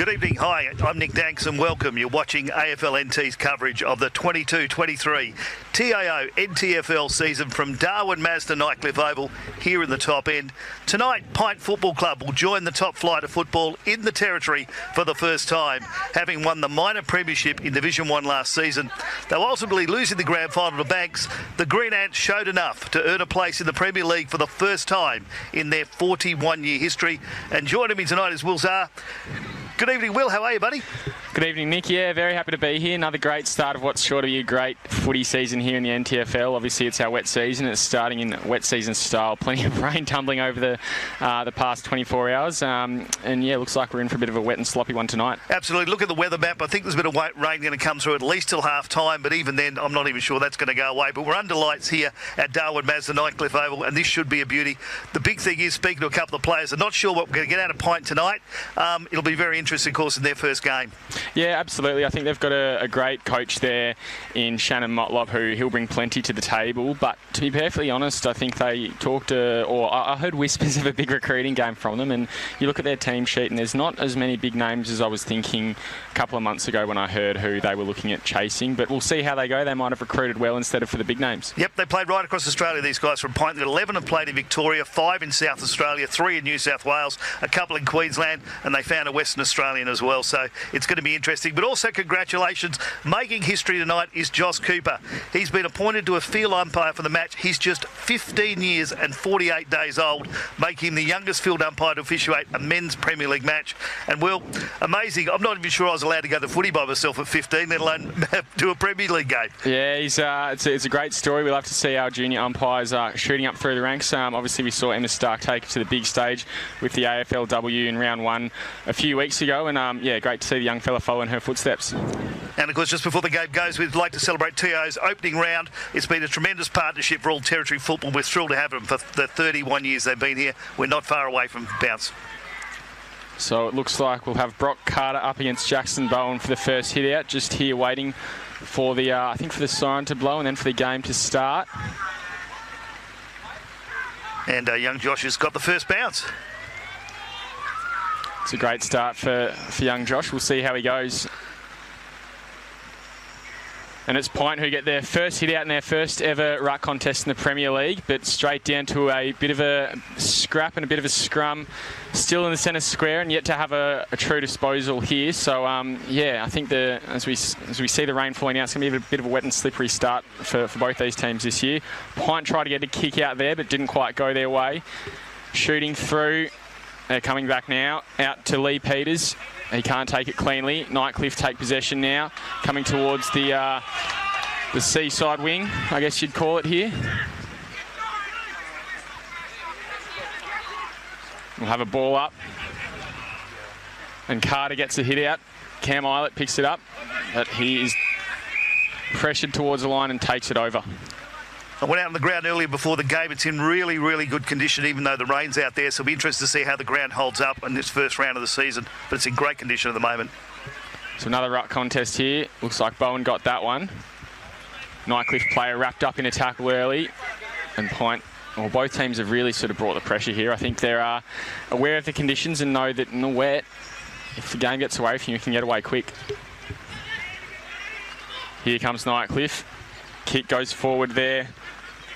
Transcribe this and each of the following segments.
Good evening. Hi, I'm Nick Danks and welcome. You're watching AFL NT's coverage of the 22-23 TIO NTFL season from Darwin, Mazda, Nightcliff Oval here in the top end. Tonight, PINT Football Club will join the top flight of football in the territory for the first time, having won the minor premiership in Division 1 last season. Though ultimately losing the grand final to Banks, the Green Ants showed enough to earn a place in the Premier League for the first time in their 41-year history. And joining me tonight is Will Zar. Good evening, Will. How are you, buddy? Good evening, Nick. Yeah, very happy to be here. Another great start of what's sure to be a great footy season here in the NTFL. Obviously, it's our wet season. It's starting in wet season style. Plenty of rain tumbling over the past 24 hours. And yeah, looks like we're in for a bit of a wet and sloppy one tonight. Absolutely. Look at the weather map. I think there's a bit of rain going to come through at least till half time. But even then, I'm not even sure that's going to go away. But we're under lights here at Darwin, Mazda, Nightcliff Oval. And this should be a beauty. The big thing is, speaking to a couple of players, I'm not sure what we're going to get out of PINT tonight. It'll be very interesting, of course, in their first game. Yeah, absolutely. I think they've got a great coach there in Shannon Motlop, who he'll bring plenty to the table. But to be perfectly honest, I think they talked or I heard whispers of a big recruiting game from them. And you look at their team sheet and there's not as many big names as I was thinking a couple of months ago when I heard who they were looking at chasing. But we'll see how they go. They might have recruited well instead of for the big names. Yep, they played right across Australia, these guys from PINT. 11 have played in Victoria, 5 in South Australia, 3 in New South Wales, a couple in Queensland, and they found a Western Australian as well. So it's going to be interesting. But also congratulations, making history tonight is Josh Cooper. He's been appointed to a field umpire for the match. He's just 15 years and 48 days old, making him the youngest field umpire to officiate a men's Premier League match. And well, amazing. I'm not even sure I was allowed to go to footy by myself at 15, let alone do a Premier League game. Yeah, it's a great story. We love to see our junior umpires shooting up through the ranks. Obviously, we saw Emma Stark take it to the big stage with the AFLW in round 1 a few weeks ago. And yeah, great to see the young fella following her footsteps. And of course, just before the game goes, we'd like to celebrate TIO's opening round. It's been a tremendous partnership for all territory football. We're thrilled to have them for the 31 years they've been here. We're not far away from bounce. So it looks like we'll have Brock Carter up against Jackson Bowen for the first hit out. Just here waiting for the, I think for the siren to blow and then for the game to start. And young Josh has got the first bounce. It's a great start for young Josh. We'll see how he goes. And it's PINT who get their first hit out in their first ever ruck contest in the Premier League, but straight down to a bit of a scrap and a bit of a scrum, still in the centre square and yet to have a true disposal here. So yeah, I think as we see the rain falling out, it's going to be a bit of a wet and slippery start for both these teams this year. PINT tried to get a kick out there, but didn't quite go their way. Shooting through. They're coming back now, out to Lee Peters. He can't take it cleanly. Nightcliff take possession now, coming towards the seaside wing, I guess you'd call it here. We'll have a ball up. And Carter gets a hit out. Cam Eilert picks it up, but he is pressured towards the line and takes it over. I went out on the ground earlier before the game. It's in really, really good condition, even though the rain's out there. So it'll be interesting to see how the ground holds up in this first round of the season. But it's in great condition at the moment. So another ruck contest here. Looks like Bowen got that one. Nightcliff player wrapped up in a tackle early. And PINT, well, both teams have really sort of brought the pressure here. I think they're aware of the conditions and know that in the wet, if the game gets away from you can get away quick. Here comes Nightcliff. Kick goes forward there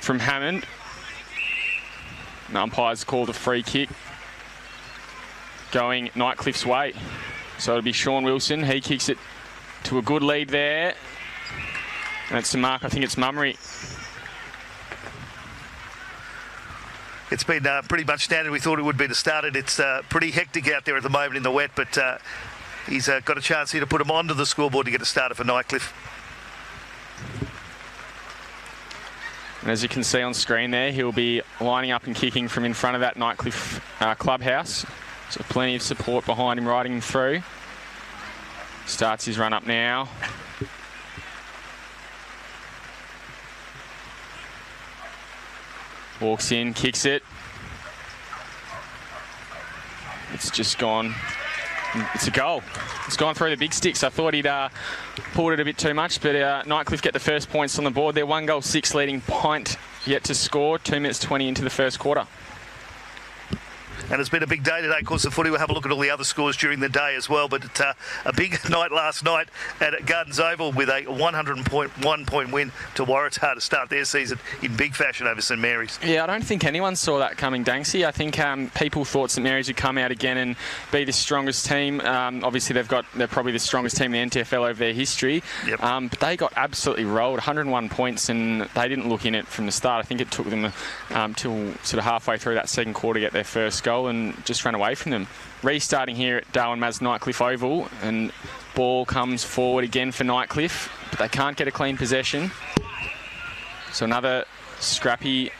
from Hammond. And umpires called a free kick going Nightcliff's way. So it'll be Sean Wilson. He kicks it to a good lead there. And it's to mark, I think it's Mummery. It's been pretty much standard. We thought it would be to start it. It's pretty hectic out there at the moment in the wet, but he's got a chance here to put him onto the scoreboard to get it started for Nightcliff. And as you can see on screen there, he'll be lining up and kicking from in front of that Nightcliff clubhouse. So plenty of support behind him riding him through. Starts his run up now. Walks in, kicks it. It's just gone. It's a goal. It's gone through the big sticks. I thought he'd pulled it a bit too much, but Nightcliff get the first points on the board. They're 1-6 leading PINT yet to score. 2 minutes 20 into the first quarter. And it's been a big day today. Of course, the footy, we'll have a look at all the other scores during the day as well. But a big night last night at Gardens Oval with a 101-point win to Waratah to start their season in big fashion over St Mary's. Yeah, I don't think anyone saw that coming, Danksy. I think people thought St Mary's would come out again and be the strongest team. Obviously, they're probably the strongest team in the NTFL over their history. Yep. But they got absolutely rolled, 101 points, and they didn't look in it from the start. I think it took them till sort of halfway through that second quarter to get their first goal and just ran away from them. Restarting here at Darwin Mazda Nightcliff Oval, and ball comes forward again for Nightcliff, but they can't get a clean possession. So another scrappy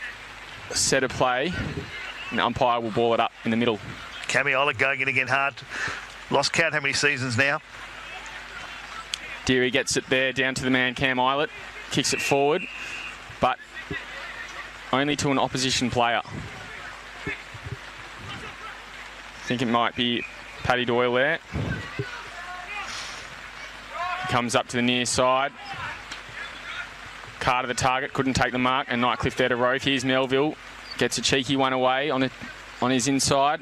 set of play, and the umpire will ball it up in the middle. Cammy Eilert going in again hard. Lost count how many seasons now. Deary gets it there down to the man Cam Eilert, kicks it forward, but only to an opposition player. I think it might be Paddy Doyle there. Comes up to the near side. Carter the target, couldn't take the mark, and Nightcliff there to rope. Here's Melville, gets a cheeky one away on his inside.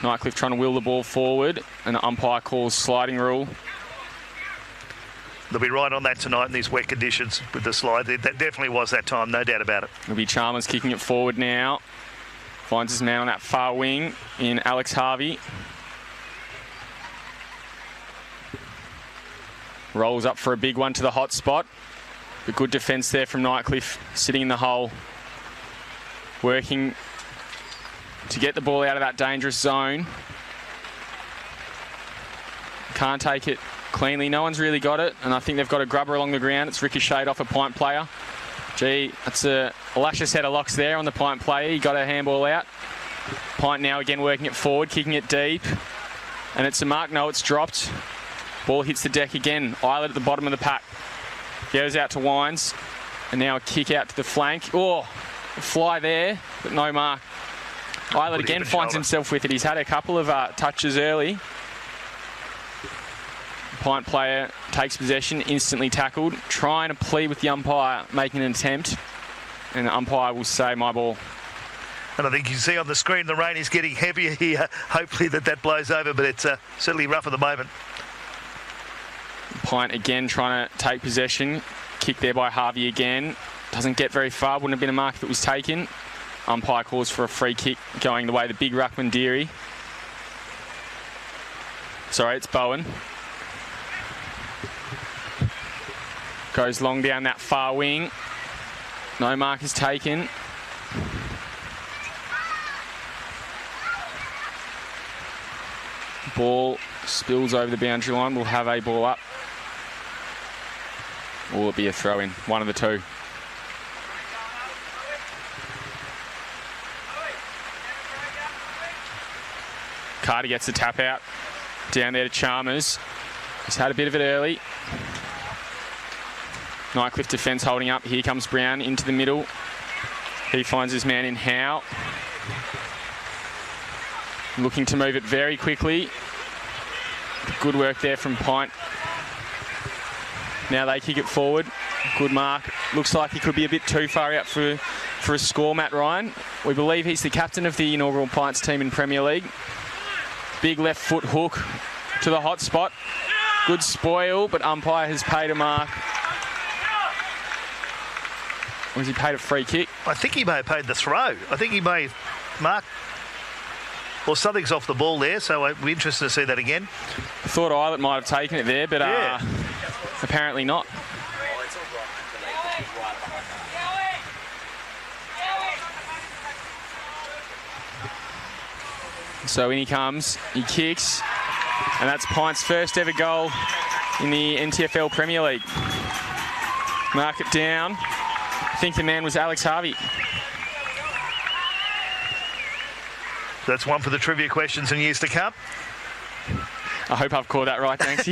Nightcliff trying to wheel the ball forward, and the umpire calls sliding rule. They'll be right on that tonight in these wet conditions with the slide. That definitely was that time, no doubt about it. It'll be Chalmers kicking it forward now. Finds his man on that far wing in Alex Harvey. Rolls up for a big one to the hot spot. But good defence there from Nightcliff, sitting in the hole. Working to get the ball out of that dangerous zone. Can't take it cleanly. No one's really got it. And I think they've got a grubber along the ground. It's ricocheted off a PINT player. Gee, that's a luscious head of locks there on the PINT player. He got a handball out. PINT now again working it forward, kicking it deep. And it's a mark. No, it's dropped. Ball hits the deck again. Eilert at the bottom of the pack. Goes out to Wines. And now a kick out to the flank. Oh, a fly there, but no mark. Eilert again finds himself with it. He's had a couple of touches early. PINT player takes possession, instantly tackled, trying to plead with the umpire, making an attempt, and the umpire will say, my ball. And I think you can see on the screen the rain is getting heavier here. Hopefully that blows over, but it's certainly rough at the moment. PINT again trying to take possession. Kick there by Harvey again. Doesn't get very far. Wouldn't have been a mark if it was taken. Umpire calls for a free kick going the way of the big ruckman Deary. Sorry, it's Bowen. Goes long down that far wing. No mark is taken. Ball spills over the boundary line. We'll have a ball up. Or will it be a throw-in? One of the two. Carter gets the tap out. Down there to Chalmers. He's had a bit of it early. Nightcliff defence holding up. Here comes Brown into the middle. He finds his man in Howe. Looking to move it very quickly. Good work there from PINT. Now they kick it forward. Good mark. Looks like he could be a bit too far out for a score, Matt Ryan. We believe he's the captain of the inaugural PINT's team in Premier League. Big left foot hook to the hot spot. Good spoil, but umpire has paid a mark. Or has he paid a free kick? I think he may have paid the throw. I think he may have marked, or something's off the ball there, so I'd be interested to see that again. I thought Eilert might have taken it there, but apparently not. So in he comes, he kicks, and that's PINT's first ever goal in the NTFL Premier League. Mark it down. I think the man was Alex Harvey. That's one for the trivia questions in years to come. I hope I've caught that right, thanks.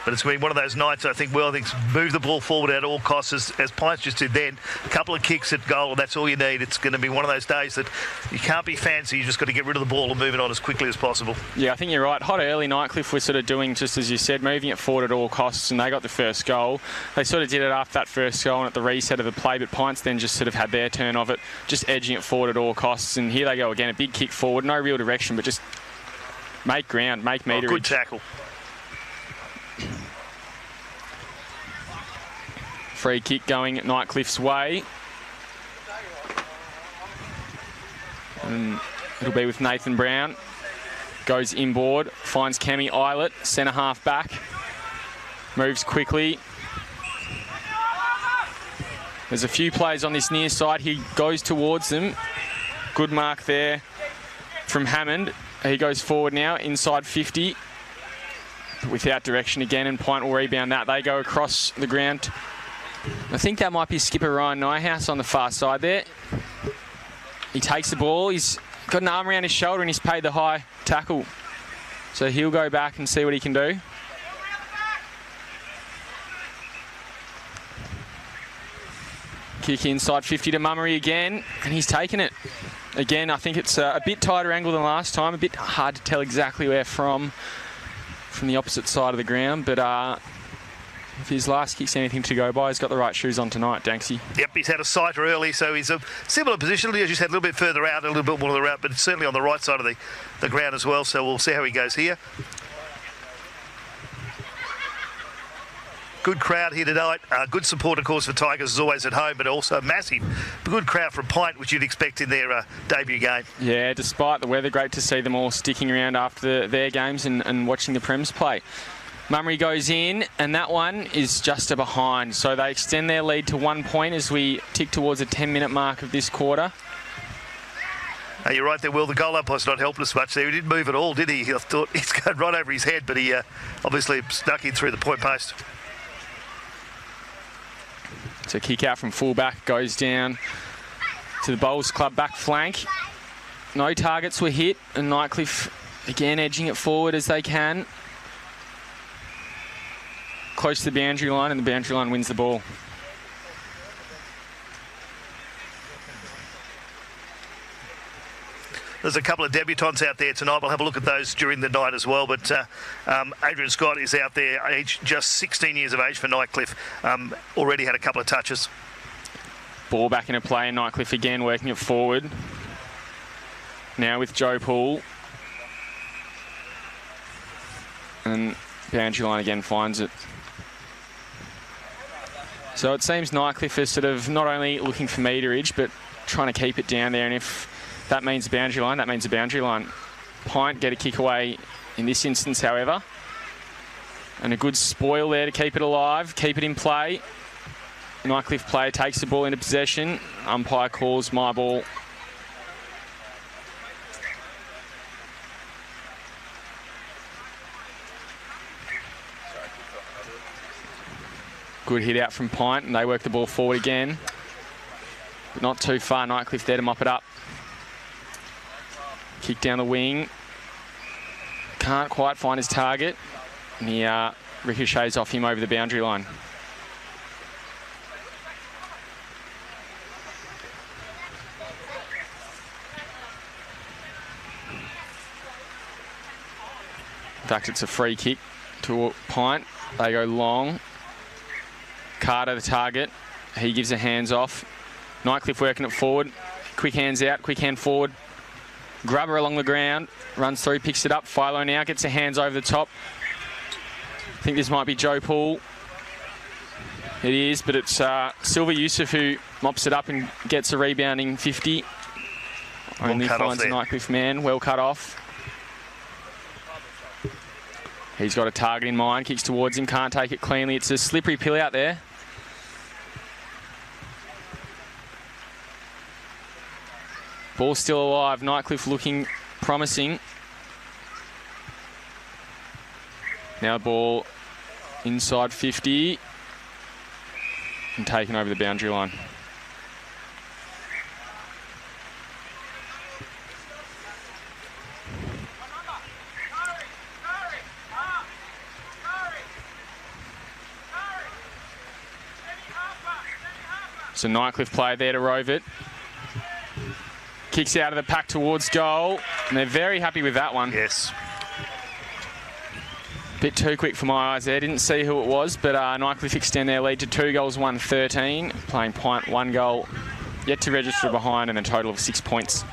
But it's going to be one of those nights, I think, Worthing's move the ball forward at all costs, as Pints just did then. A couple of kicks at goal, and that's all you need. It's going to be one of those days that you can't be fancy. You just got to get rid of the ball and move it on as quickly as possible. Yeah, I think you're right. Hot early, Nightcliff was sort of doing, just as you said, moving it forward at all costs, and they got the first goal. They sort of did it after that first goal and at the reset of the play, but Pints then just sort of had their turn of it, just edging it forward at all costs. And here they go again, a big kick forward, no real direction, but just make ground, make meterage. Good tackle. Free kick going Nightcliff's way. And it'll be with Nathan Brown. Goes inboard, finds Kemi Eilert, centre half back. Moves quickly. There's a few players on this near side. He goes towards them. Good mark there from Hammond. He goes forward now, inside 50. Without direction again, and Pint will rebound that. They go across the ground. I think that might be skipper Ryan Nyhouse on the far side there. He takes the ball. He's got an arm around his shoulder and he's paid the high tackle. So he'll go back and see what he can do. Kick inside 50 to Mummery again, and he's taken it. Again, I think it's a bit tighter angle than last time. A bit hard to tell exactly where from the opposite side of the ground, but if his last kick's anything to go by, he's got the right shoes on tonight, Danksy. Yep, he's had a sighter early, so he's a similar position. As you said, a little bit further out, a little bit more to the route, but certainly on the right side of the ground as well, so we'll see how he goes here. Good crowd here tonight. Good support, of course, for Tigers as always at home, but also massive. Good crowd from Pint, which you'd expect in their debut game. Yeah, despite the weather, great to see them all sticking around after their games and watching the Prems play. Mummery goes in, and that one is just a behind. So they extend their lead to 1 point as we tick towards a 10-minute mark of this quarter. You're right there, Will. The goal umpire's not helpless much there. He didn't move at all, did he? I thought he's going right over his head, but he obviously snuck in through the point post. So kick out from fullback, goes down to the Bowls Club back flank. No targets were hit, and Nightcliff again edging it forward as they can. Close to the boundary line, and the boundary line wins the ball. There's a couple of debutants out there tonight. We'll have a look at those during the night as well. But Adrian Scott is out there, just 16 years of age for Nightcliff. Already had a couple of touches. Ball back into play, and Nightcliff again working it forward. Now with Joe Poole. And boundary line again finds it. So it seems Nightcliff is sort of not only looking for meterage, but trying to keep it down there. And if that means the boundary line, that means the boundary line. Pint get a kick away in this instance, however. And a good spoil there to keep it alive, keep it in play. Nightcliff player takes the ball into possession. Umpire calls my ball. Good hit out from Pint, and they work the ball forward again. But not too far. Nightcliff there to mop it up. Kick down the wing. Can't quite find his target. And he ricochets off him over the boundary line. In fact, it's a free kick to Pint. They go long. Carter the target. He gives a hands off. Nightcliff working it forward. Quick hands out, quick hand forward. Grubber along the ground. Runs through, picks it up. Philo now gets a hands over the top. I think this might be Joe Poole. It is, but it's Silver Yusuf who mops it up and gets a rebounding 50. Only finds a Nightcliff man. Well cut off. He's got a target in mind. Kicks towards him. Can't take it cleanly. It's a slippery pill out there. Ball still alive. Nightcliff looking promising. Now ball inside 50 and taken over the boundary line. So Nightcliff player there to rove it. Kicks out of the pack towards goal. And they're very happy with that one. Yes. Bit too quick for my eyes there. Didn't see who it was, but Nightcliff extend their lead to 2 goals, 1-13. Playing PINT, 1 goal. Yet to register behind and a total of 6 points.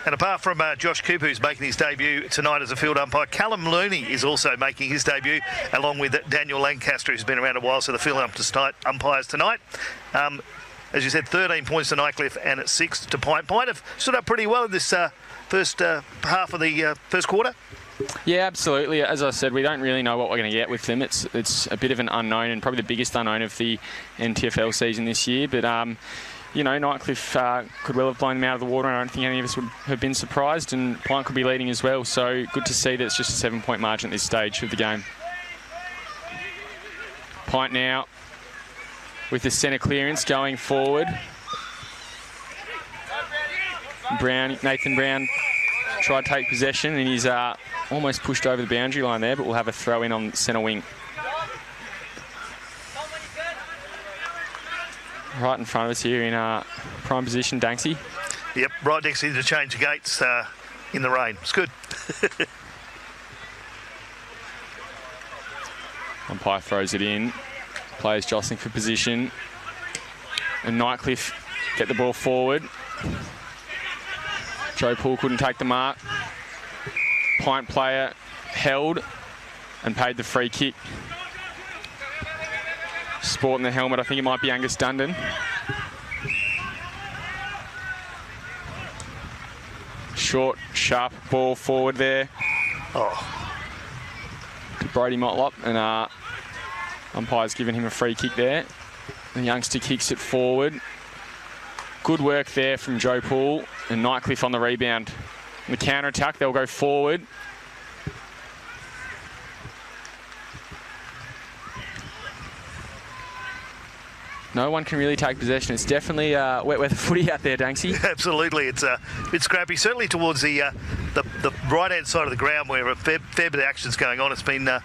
And apart from Josh Cooper, who's making his debut tonight as a field umpire, Callum Looney is also making his debut, along with Daniel Lancaster, who's been around a while, so the field umpires tonight. As you said, 13 points to Nightcliff and 6 to PINT. PINT have stood up pretty well in this first half of the first quarter. Yeah, absolutely. As I said, we don't really know what we're going to get with them. It's a bit of an unknown, and probably the biggest unknown of the NTFL season this year. But you know, Nightcliff could well have blown them out of the water, and I don't think any of us would have been surprised, and PINT could be leading as well. So good to see that it's just a 7-point margin at this stage of the game. PINT now with the centre clearance going forward. Nathan Brown tried to take possession, and he's almost pushed over the boundary line there, but we'll have a throw in on centre wing. Right in front of us here in prime position, Danksy. Yep, right next to the change of gates in the rain. It's good. Umpire throws it in. Players jostling for position. And Nightcliff get the ball forward. Joe Poole couldn't take the mark. PINT player held and paid the free kick. Sporting the helmet, I think it might be Angus Dundon. Short, sharp ball forward there. Oh. To Brody Motlop, and umpire's given him a free kick there. The youngster kicks it forward. Good work there from Joe Poole, and Nightcliff on the rebound. In the counter-attack, they'll go forward. No one can really take possession. It's definitely wet weather footy out there, Danksy. Absolutely, it's a bit scrappy. Certainly towards the right-hand side of the ground, where a fair bit of action's going on. It's been a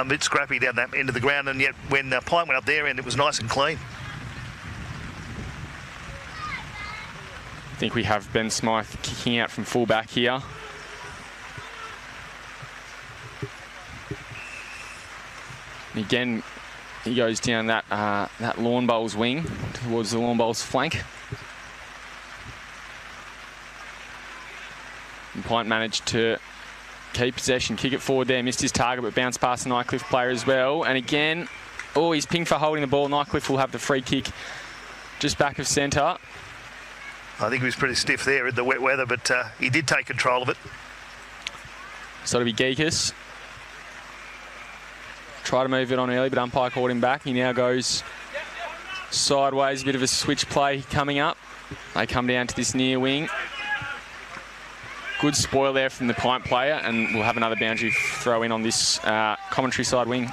bit scrappy down that end of the ground, and yet when PINT went up there, and it was nice and clean. I think we have Ben Smythe kicking out from full-back here. And again, he goes down that Lawn Bowls wing towards the Lawn Bowls flank. And PINT managed to keep possession, kick it forward there, missed his target, but bounced past the Nightcliff player as well. And again, oh, he's pinged for holding the ball. Nightcliff will have the free kick just back of centre. I think he was pretty stiff there in the wet weather, but he did take control of it. So it'll be Geekus. Try to move it on early, but umpire called him back. He now goes sideways, a bit of a switch play coming up. They come down to this near wing. Good spoil there from the PINT player, and we'll have another boundary throw in on this commentary side wing.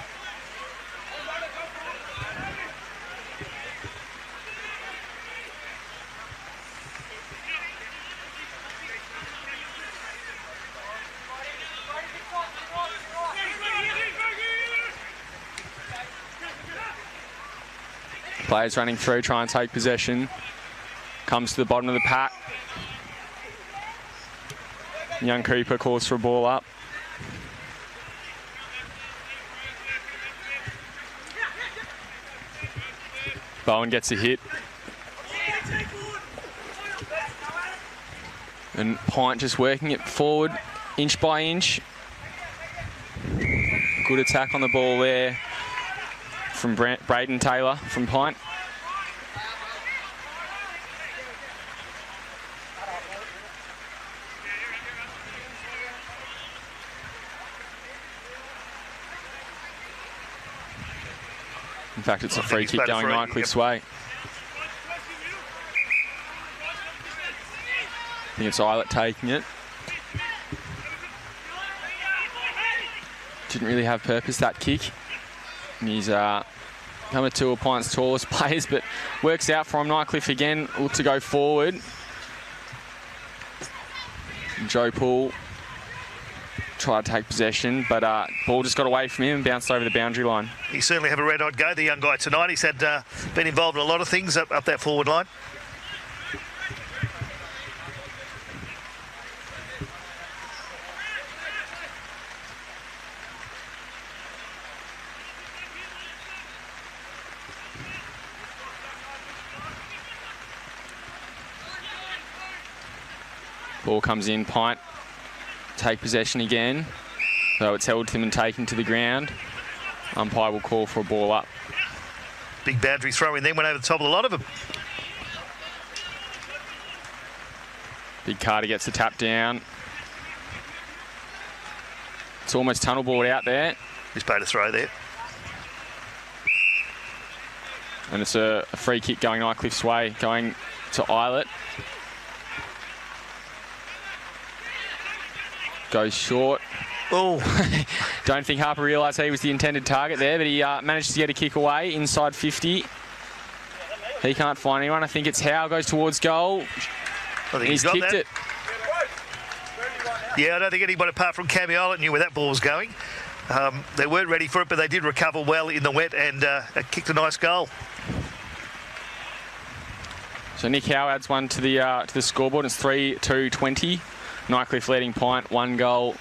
Players running through, try and take possession. Comes to the bottom of the pack. Young Cooper calls for a ball up. Bowen gets a hit. And PINT just working it forward, inch by inch. Good attack on the ball there from Braden Taylor from PINT. In fact, it's a free kick going Nightcliff's way. I think it's Eilert taking it. Didn't really have purpose, that kick. And he's coming to a PINT's tallest players, but works out for him. Nightcliff again, look to go forward. And Joe Poole try to take possession, but ball just got away from him and bounced over the boundary line. He certainly have a red-hot go, the young guy tonight. He's had been involved in a lot of things up that forward line. Ball comes in, Pint take possession again, though it's held to them and taken to the ground. Umpire will call for a ball up. Big boundary throw in then, went over the top of a lot of them. Big Carter gets the tap down. It's almost tunnel board out there. He's made a throw there. And it's a free kick going Nightcliff's way, going to Eilert. Goes short. Oh, don't think Harper realised he was the intended target there, but he managed to get a kick away inside 50. He can't find anyone. I think it's Howe goes towards goal. I think He's kicked it. Yeah, I don't think anybody apart from Cammy Eilert knew where that ball was going. They weren't ready for it, but they did recover well in the wet and kicked a nice goal. So Nick Howe adds one to the scoreboard. It's 3-2-20. Nightcliff leading Pint, 1 goal,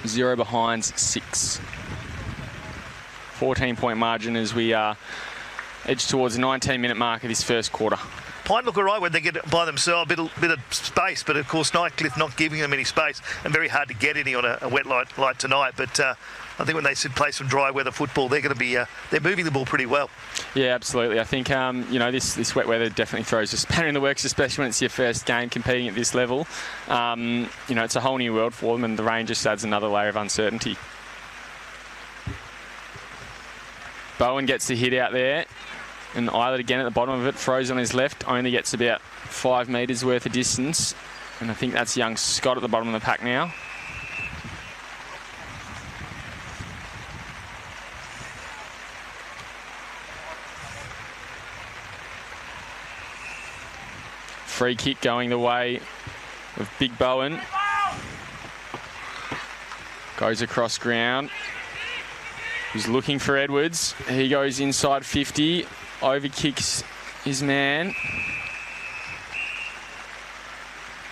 0 behinds, 6. 14-point margin as we edge towards the 19-minute mark of this first quarter. Pint look all right when they get by themselves, a bit of space, but of course Nightcliff not giving them any space and very hard to get any on a wet light tonight. But I think when they play some dry weather football, they're going to be they're moving the ball pretty well. Yeah, absolutely. I think you know, this wet weather definitely throws a spanner in the works, especially when it's your first game competing at this level. You know, it's a whole new world for them, and the rain just adds another layer of uncertainty. Bowen gets the hit out there. And Eilert again at the bottom of it, throws on his left, only gets about 5 metres worth of distance. And I think that's young Scott at the bottom of the pack now. Free kick going the way of Big Bowen. Goes across ground. He's looking for Edwards. He goes inside 50. Overkicks his man.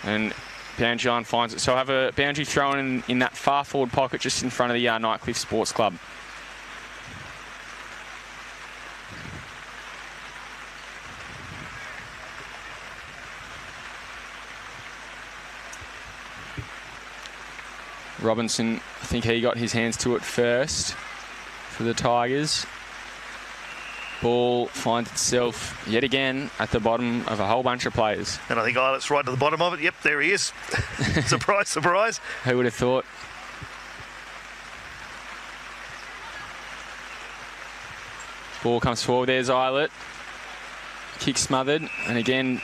And boundary line finds it. So I'll have a boundary thrown in that far forward pocket just in front of the Nightcliff Sports Club. Robinson, I think he got his hands to it first for the Tigers. Ball finds itself yet again at the bottom of a whole bunch of players. And I think Eilert's right to the bottom of it. Yep, there he is. Surprise, surprise. Who would have thought? Ball comes forward. There's Eilert. Kick smothered. And again,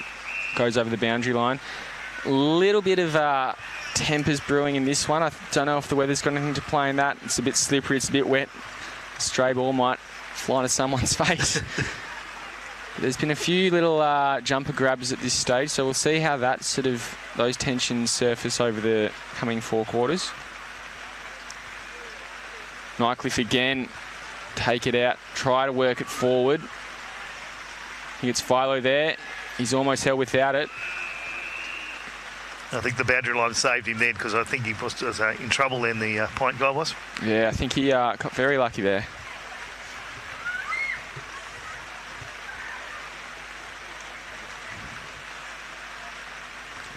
goes over the boundary line. Little bit of tempers brewing in this one. I don't know if the weather's got anything to play in that. It's a bit slippery. It's a bit wet. Stray ball might fly into someone's face. There's been a few little jumper grabs at this stage, so we'll see how that those tensions surface over the coming 4 quarters. Nightcliff again, take it out, try to work it forward. He gets Philo there. He's almost held without it. I think the boundary line saved him then, because I think he was in trouble then, the Pint guy was. Yeah, I think he got very lucky there.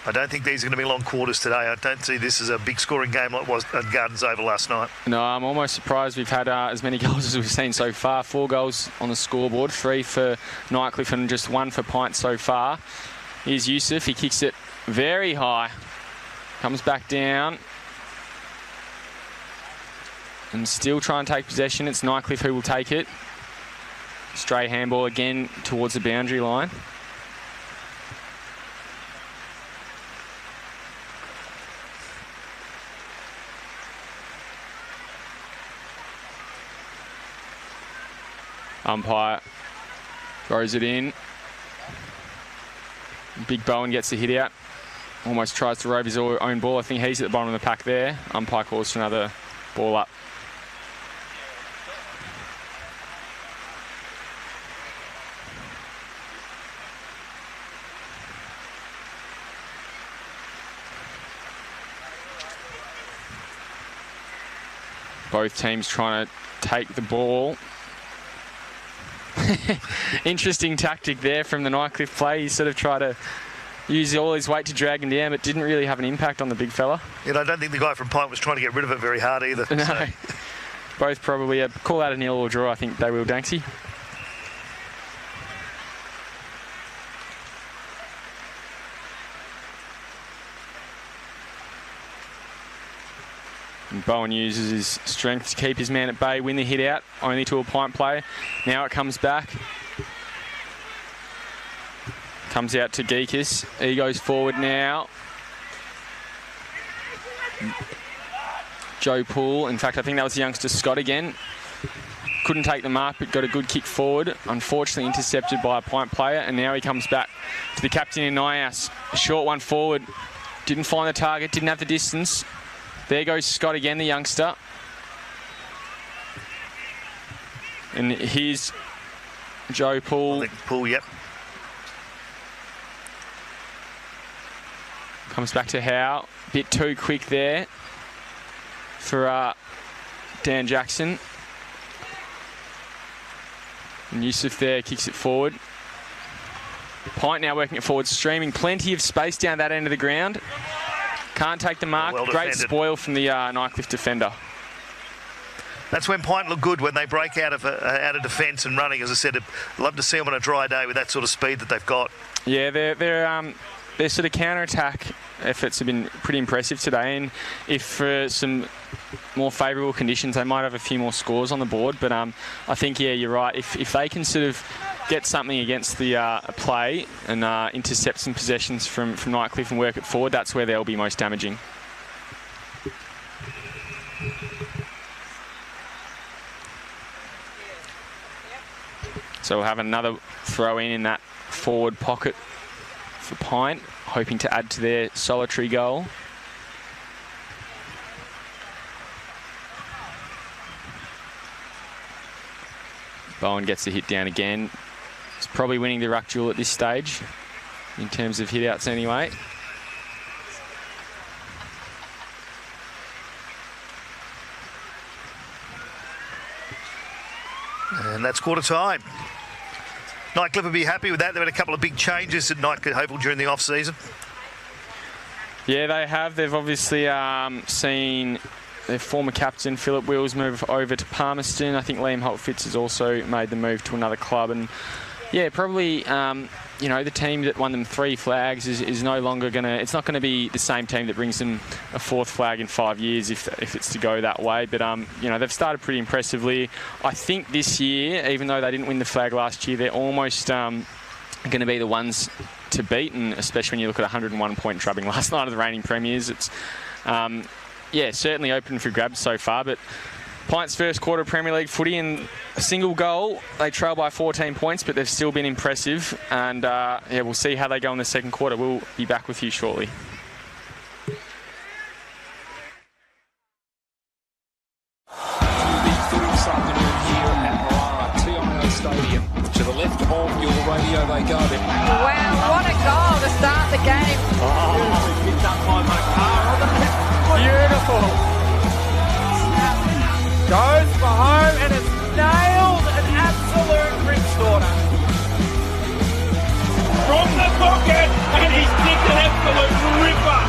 I don't think these are going to be long quarters today. I don't see this as a big scoring game like it was at Gardens Over last night. No, I'm almost surprised we've had as many goals as we've seen so far. 4 goals on the scoreboard, 3 for Nightcliff and just 1 for Pint so far. Here's Yusuf. He kicks it very high. Comes back down. And still try and take possession. It's Nightcliff who will take it. Stray handball again towards the boundary line. Umpire throws it in. Big Bowen gets the hit out. almost tries to rove his own ball. I think he's at the bottom of the pack there. Umpire calls for another ball up. Both teams trying to take the ball. Interesting tactic there from the Nightcliff play. He sort of tried to use all his weight to drag him down, but didn't really have an impact on the big fella. Yeah, I don't think the guy from PINT was trying to get rid of it very hard either. No. So. Both probably call out a nil or draw, I think they will, Danksy. And Bowen uses his strength to keep his man at bay, win the hit out, only to a PINT play. Now it comes back. Comes out to Geekus. He goes forward now. Joe Poole. In fact, I think that was the youngster Scott again. Couldn't take the mark, but got a good kick forward. Unfortunately intercepted by a PINT player, and now he comes back to the captain in Nias. A short one forward. Didn't find the target, didn't have the distance. There goes Scott again, the youngster. And here's Joe Poole. Poole, yep. Comes back to Howe. Bit too quick there for Dan Jackson. And Yusuf there kicks it forward. PINT now working it forward, streaming plenty of space down that end of the ground. Can't take the mark. Well Great defended. spoil from the Nightcliff defender. That's when PINT look good, when they break out of defence and running. As I said, I'd love to see them on a dry day with that sort of speed that they've got. Yeah, their sort of counter-attack efforts have been pretty impressive today, and if for some more favourable conditions, they might have a few more scores on the board. But I think, yeah, you're right. If they can sort of get something against the play and intercept some possessions from Nightcliff and work it forward, that's where they'll be most damaging. So we'll have another throw in that forward pocket for PINT, hoping to add to their solitary goal. Bowen gets the hit down again. He's probably winning the ruck duel at this stage in terms of hit-outs anyway. And that's quarter time. Nightcliff will be happy with that. They've had a couple of big changes at Nightcliff during the off-season. Yeah, they have. They've obviously seen their former captain, Philip Wills, move over to Palmerston. I think Liam Holt-Fitz has also made the move to another club. And, yeah, probably, the team that won them 3 flags is no longer going to... It's not going to be the same team that brings them a 4th flag in 5 years if it's to go that way. But, they've started pretty impressively. I think this year, even though they didn't win the flag last year, they're almost going to be the ones to beat, and especially when you look at 101-point drubbing last night of the reigning premiers. It's... certainly open for grabs so far, but PINT's first quarter of Premier League footy and a single goal. They trail by 14 points, but they've still been impressive. And, we'll see how they go in the second quarter. We'll be back with you shortly. This afternoon here at TIO Stadium. To the left of your radio they go. Wow, what a goal to start the game. Picked up by Makar on the left. Beautiful. Goes for home and it's nailed, an absolute rip-storter. From the pocket, and he's kicked an absolute ripper.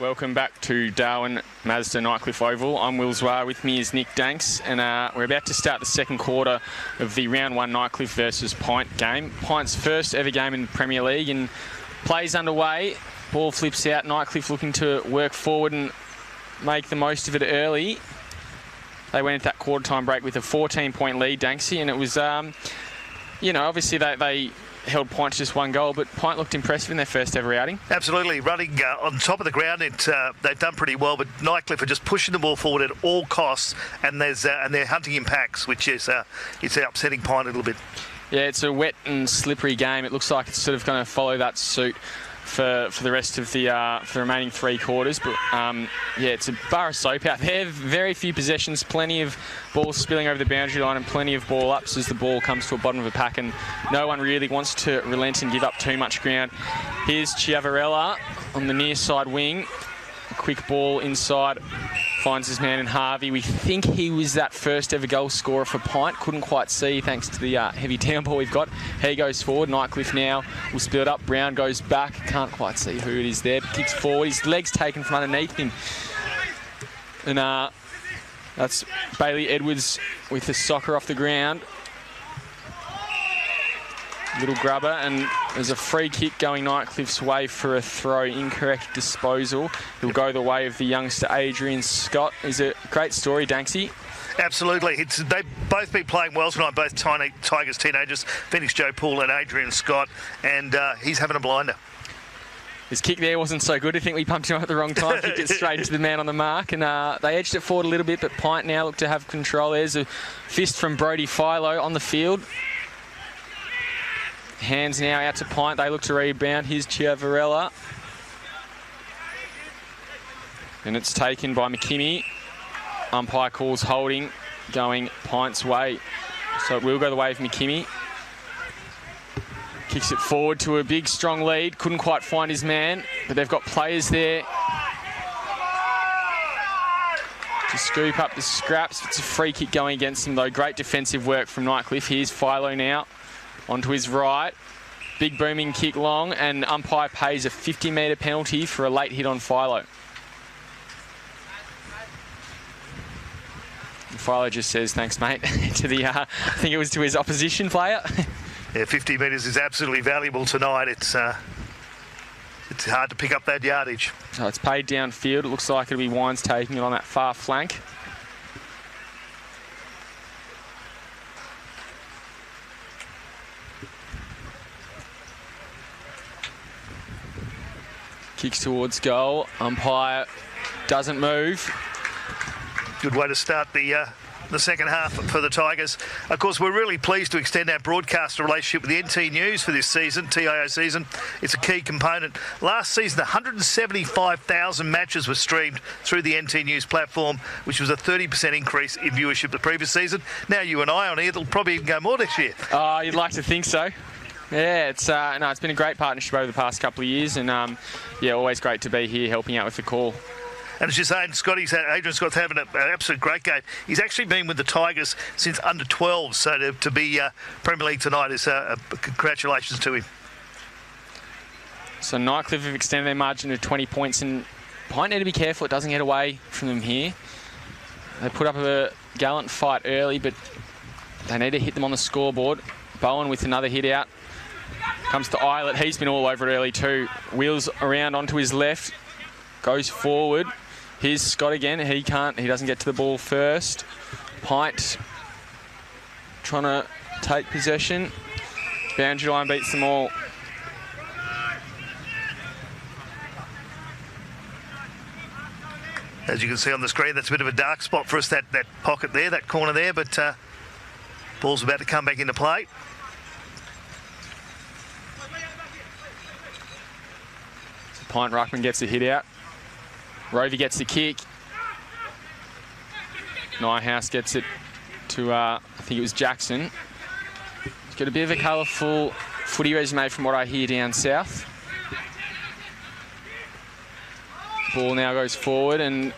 Welcome back to Darwin Mazda Nightcliff Oval. I'm Will Zwar, with me is Nick Danks, and we're about to start the second quarter of the round one Nightcliff versus PINT game. PINT's first ever game in the Premier League, and play's underway. Ball flips out, Nightcliff looking to work forward and make the most of it early. They went into that quarter time break with a 14-point lead, Danksy, and it was, obviously they held PINT to just one goal, but PINT looked impressive in their first ever outing. Absolutely, running on top of the ground. They've done pretty well, but Nightcliff are just pushing the ball forward at all costs, and they're hunting impacts, which is it's upsetting PINT a little bit. Yeah, it's a wet and slippery game. It looks like it's sort of going to follow that suit for the rest of the for the remaining three quarters. But it's a bar of soap out there. Very few possessions, plenty of balls spilling over the boundary line, and plenty of ball ups as the ball comes to a bottom of a pack, and no one really wants to relent and give up too much ground. Here's Chiavarella on the near side wing. A quick ball inside, finds his man in Harvey. We think he was that first ever goal scorer for PINT. Couldn't quite see thanks to the heavy down ball we've got. He goes forward. Nightcliff now will split up. Brown goes back. Can't quite see who it is there. Kicks forward. His leg's taken from underneath him. And that's Bailey Edwards with the soccer off the ground. Little grubber, and there's a free kick going Nightcliff's way for a throw. Incorrect disposal. He'll go the way of the youngster Adrian Scott. Is a great story, Danksy. Absolutely. They've both been playing well tonight, both Tigers teenagers, Phoenix Joe Poole and Adrian Scott, and he's having a blinder. His kick there wasn't so good. I think we pumped him up at the wrong time. Kicked it straight into the man on the mark, and they edged it forward a little bit, but PINT now look to have control. There's a fist from Brody Philo on the field. Hands now out to PINT. They look to rebound. Here's Chiavarella. And it's taken by McKimmie. Umpire calls holding, going PINT's way. So it will go the way of McKimmie. Kicks it forward to a big, strong lead. Couldn't quite find his man, but they've got players there to scoop up the scraps. It's a free kick going against them, though. Great defensive work from Nightcliff. Here's Philo now. Onto his right. Big booming kick long, and umpire pays a 50-metre penalty for a late hit on Philo. And Philo just says, thanks, mate, to the, I think it was to his opposition player. Yeah, 50 metres is absolutely valuable tonight. It's hard to pick up that yardage. So it's paid downfield. It looks like it'll be Wines taking it on that far flank. Kicks towards goal. Umpire doesn't move. Good way to start the second half for the Tigers. Of course, we're really pleased to extend our broadcast relationship with the NT News for this season, TIO season. It's a key component. Last season, 175,000 matches were streamed through the NT News platform, which was a 30% increase in viewership the previous season. Now you and I on here, it'll probably even go more next year. Oh, you'd like to think so. Yeah, it's been a great partnership over the past couple of years, and always great to be here helping out with the call. And as you're saying, Adrian Scott's having an absolute great game. He's actually been with the Tigers since under 12, so to be Premier League tonight is congratulations to him. So Nightcliff have extended their margin to 20 points, and PINT need to be careful it doesn't get away from them here. They put up a gallant fight early, but they need to hit them on the scoreboard. Bowen with another hit out. Comes to Eilert. He's been all over it early too. Wheels around onto his left. Goes forward. Here's Scott again. He doesn't get to the ball first. PINT trying to take possession. Boundary line beats them all. As you can see on the screen, that's a bit of a dark spot for us, that pocket there, that corner there, but ball's about to come back into play. So PINT ruckman gets the hit out. Rovey gets the kick. Nyhouse gets it to, I think it was Jackson. He's got a bit of a colourful footy resume from what I hear down south. Ball now goes forward, and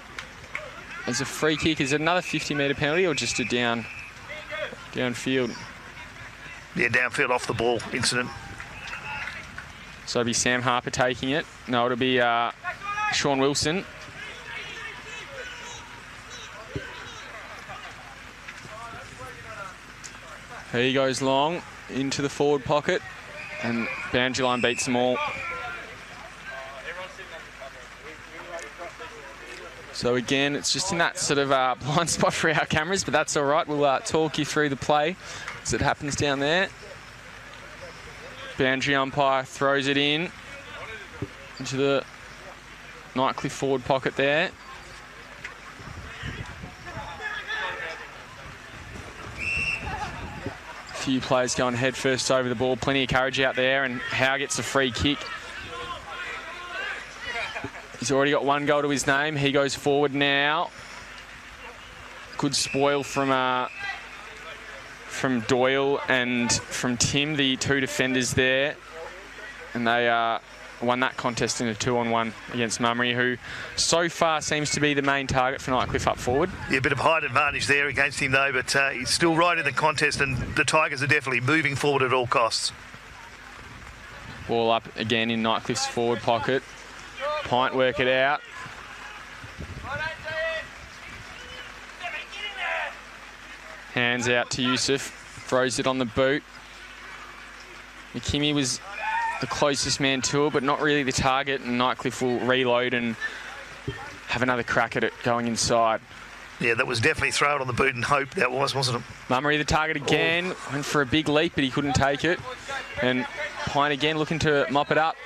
there's a free kick. Is it another 50-metre penalty or just a downfield? Yeah, downfield off the ball incident. So it'll be Sam Harper taking it. No, it'll be Sean Wilson. He goes long into the forward pocket, and boundary line beats them all. So again, it's just in that sort of blind spot for our cameras, but that's all right. We'll talk you through the play as it happens down there. Boundary umpire throws it in into the Nightcliff forward pocket there. A few players going head first over the ball. Plenty of courage out there, and Howe gets a free kick. He's already got one goal to his name. He goes forward now. Good spoil from Doyle and from Tim, the two defenders there. And they won that contest in a 2-on-1 against Mummery, who so far seems to be the main target for Nightcliff up forward. Yeah, a bit of height advantage there against him though, but he's still right in the contest, and the Tigers are definitely moving forward at all costs. Ball up again in Nightcliff's forward pocket. Pint work it out. Hands out to Yusuf. Throws it on the boot. McKimmie was the closest man to it, but not really the target, and Nightcliff will reload and have another crack at it going inside. Yeah, that was definitely thrown on the boot and hope that wasn't it? Mummery the target again. Went for a big leap, but he couldn't take it. And Pint again looking to mop it up.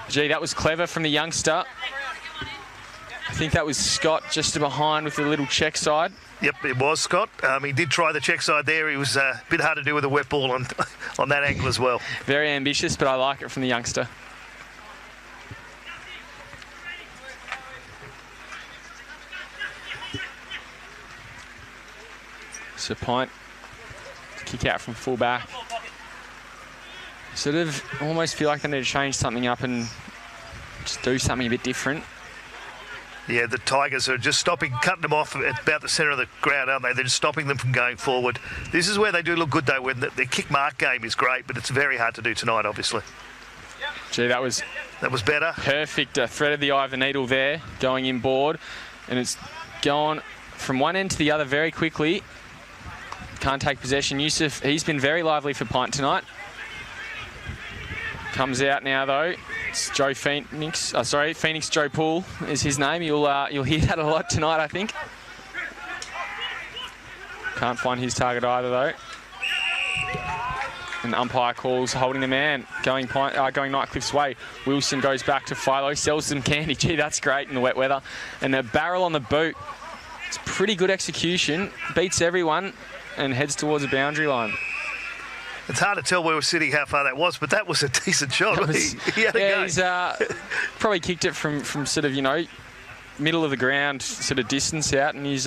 Gee, that was clever from the youngster. I think that was Scott just behind with the little check side. Yep, it was Scott. He did try the check side there. He was a bit hard to do with a wet ball on that angle as well. Very ambitious, but I like it from the youngster. So Pint, kick out from full back. Sort of almost feel like they need to change something up and just do something a bit different. Yeah, the Tigers are just cutting them off at about the centre of the ground, aren't they? They're just stopping them from going forward. This is where they do look good, though, when their kick mark game is great, but it's very hard to do tonight, obviously. Gee, that was better. Perfect. Threaded the eye of the needle there, going inboard, and it's gone from one end to the other very quickly. Can't take possession. Yusuf, he's been very lively for Pint tonight. Comes out now though. It's Joe Phoenix. Phoenix Joe Poole is his name. You'll hear that a lot tonight, I think. Can't find his target either though. And the umpire calls holding the man, going Nightcliff's way. Wilson goes back to Philo, sells some candy. Gee, that's great in the wet weather. And the barrel on the boot. It's pretty good execution. Beats everyone and heads towards the boundary line. It's hard to tell where we're sitting how far that was, but that was a decent shot. He had a go. He's probably kicked it from sort of, middle of the ground sort of distance out, and he's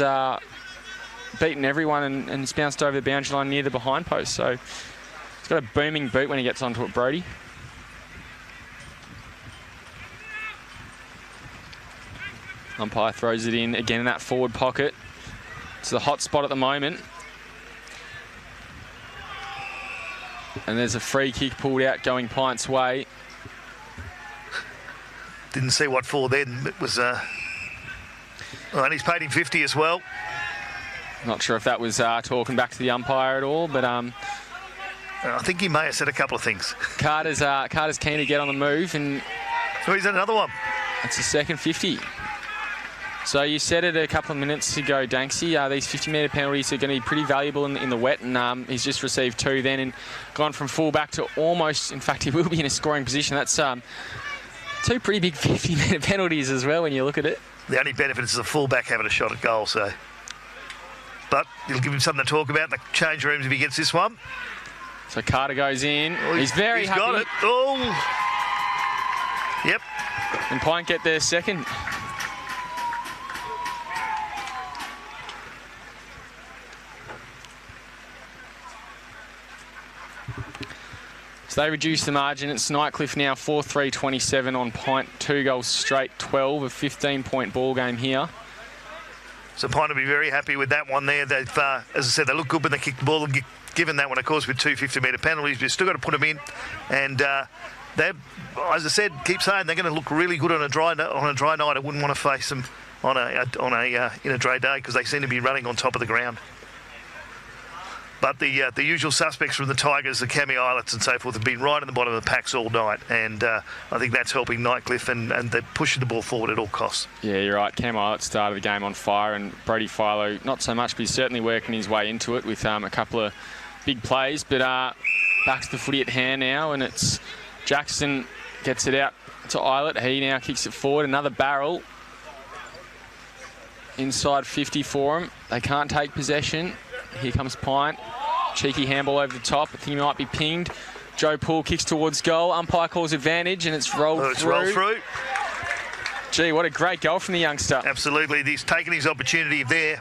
beaten everyone and it's bounced over the boundary line near the behind post. So he's got a booming boot when he gets onto it, Brody. Umpire throws it in again in that forward pocket. It's the hot spot at the moment. And there's a free kick pulled out going Pint's way. Didn't see what for then. It was... and he's paid him 50 as well. Not sure if that was talking back to the umpire at all, but... I think he may have said a couple of things. Carter's keen to get on the move, and... Oh, he's had another one. That's the second 50. So you said it a couple of minutes ago, Danksy. These 50-metre penalties are going to be pretty valuable in the wet, and he's just received two then and gone from full back to almost, in fact, he will be in a scoring position. That's two pretty big 50-metre penalties as well when you look at it. The only benefit is the full-back having a shot at goal, so... But it'll give him something to talk about in the change rooms if he gets this one. So Carter goes in. Oh, he's very happy. Got it. Oh! Yep. And Pint get their second. So they reduce the margin. It's Nightcliff now 4-3-27 on Pint. 2 goals straight, 12, a 15-point ball game here. So Pint will be very happy with that one there. They've, as I said, they look good when they kick the ball. And given that one, of course, with two 50-metre penalties, we've still got to put them in. And as I said, keep saying they're going to look really good on a dry night. I wouldn't want to face them in a dry day because they seem to be running on top of the ground. But the usual suspects from the Tigers, the Cammy Islets and so forth, have been right in the bottom of the packs all night, and I think that's helping Nightcliff, and they're pushing the ball forward at all costs. Yeah, you're right. Cammy Islets started the game on fire, and Brody Philo, not so much, but he's certainly working his way into it with a couple of big plays. But back to the footy at hand now, and it's Jackson gets it out to Islet. He now kicks it forward. Another barrel. Inside 50 for him. They can't take possession. Here comes Pint. Cheeky handball over the top. I think he might be pinged. Joe Poole kicks towards goal. Umpire calls advantage, and it's rolled through. Rolled through. Gee, what a great goal from the youngster. Absolutely. He's taken his opportunity there.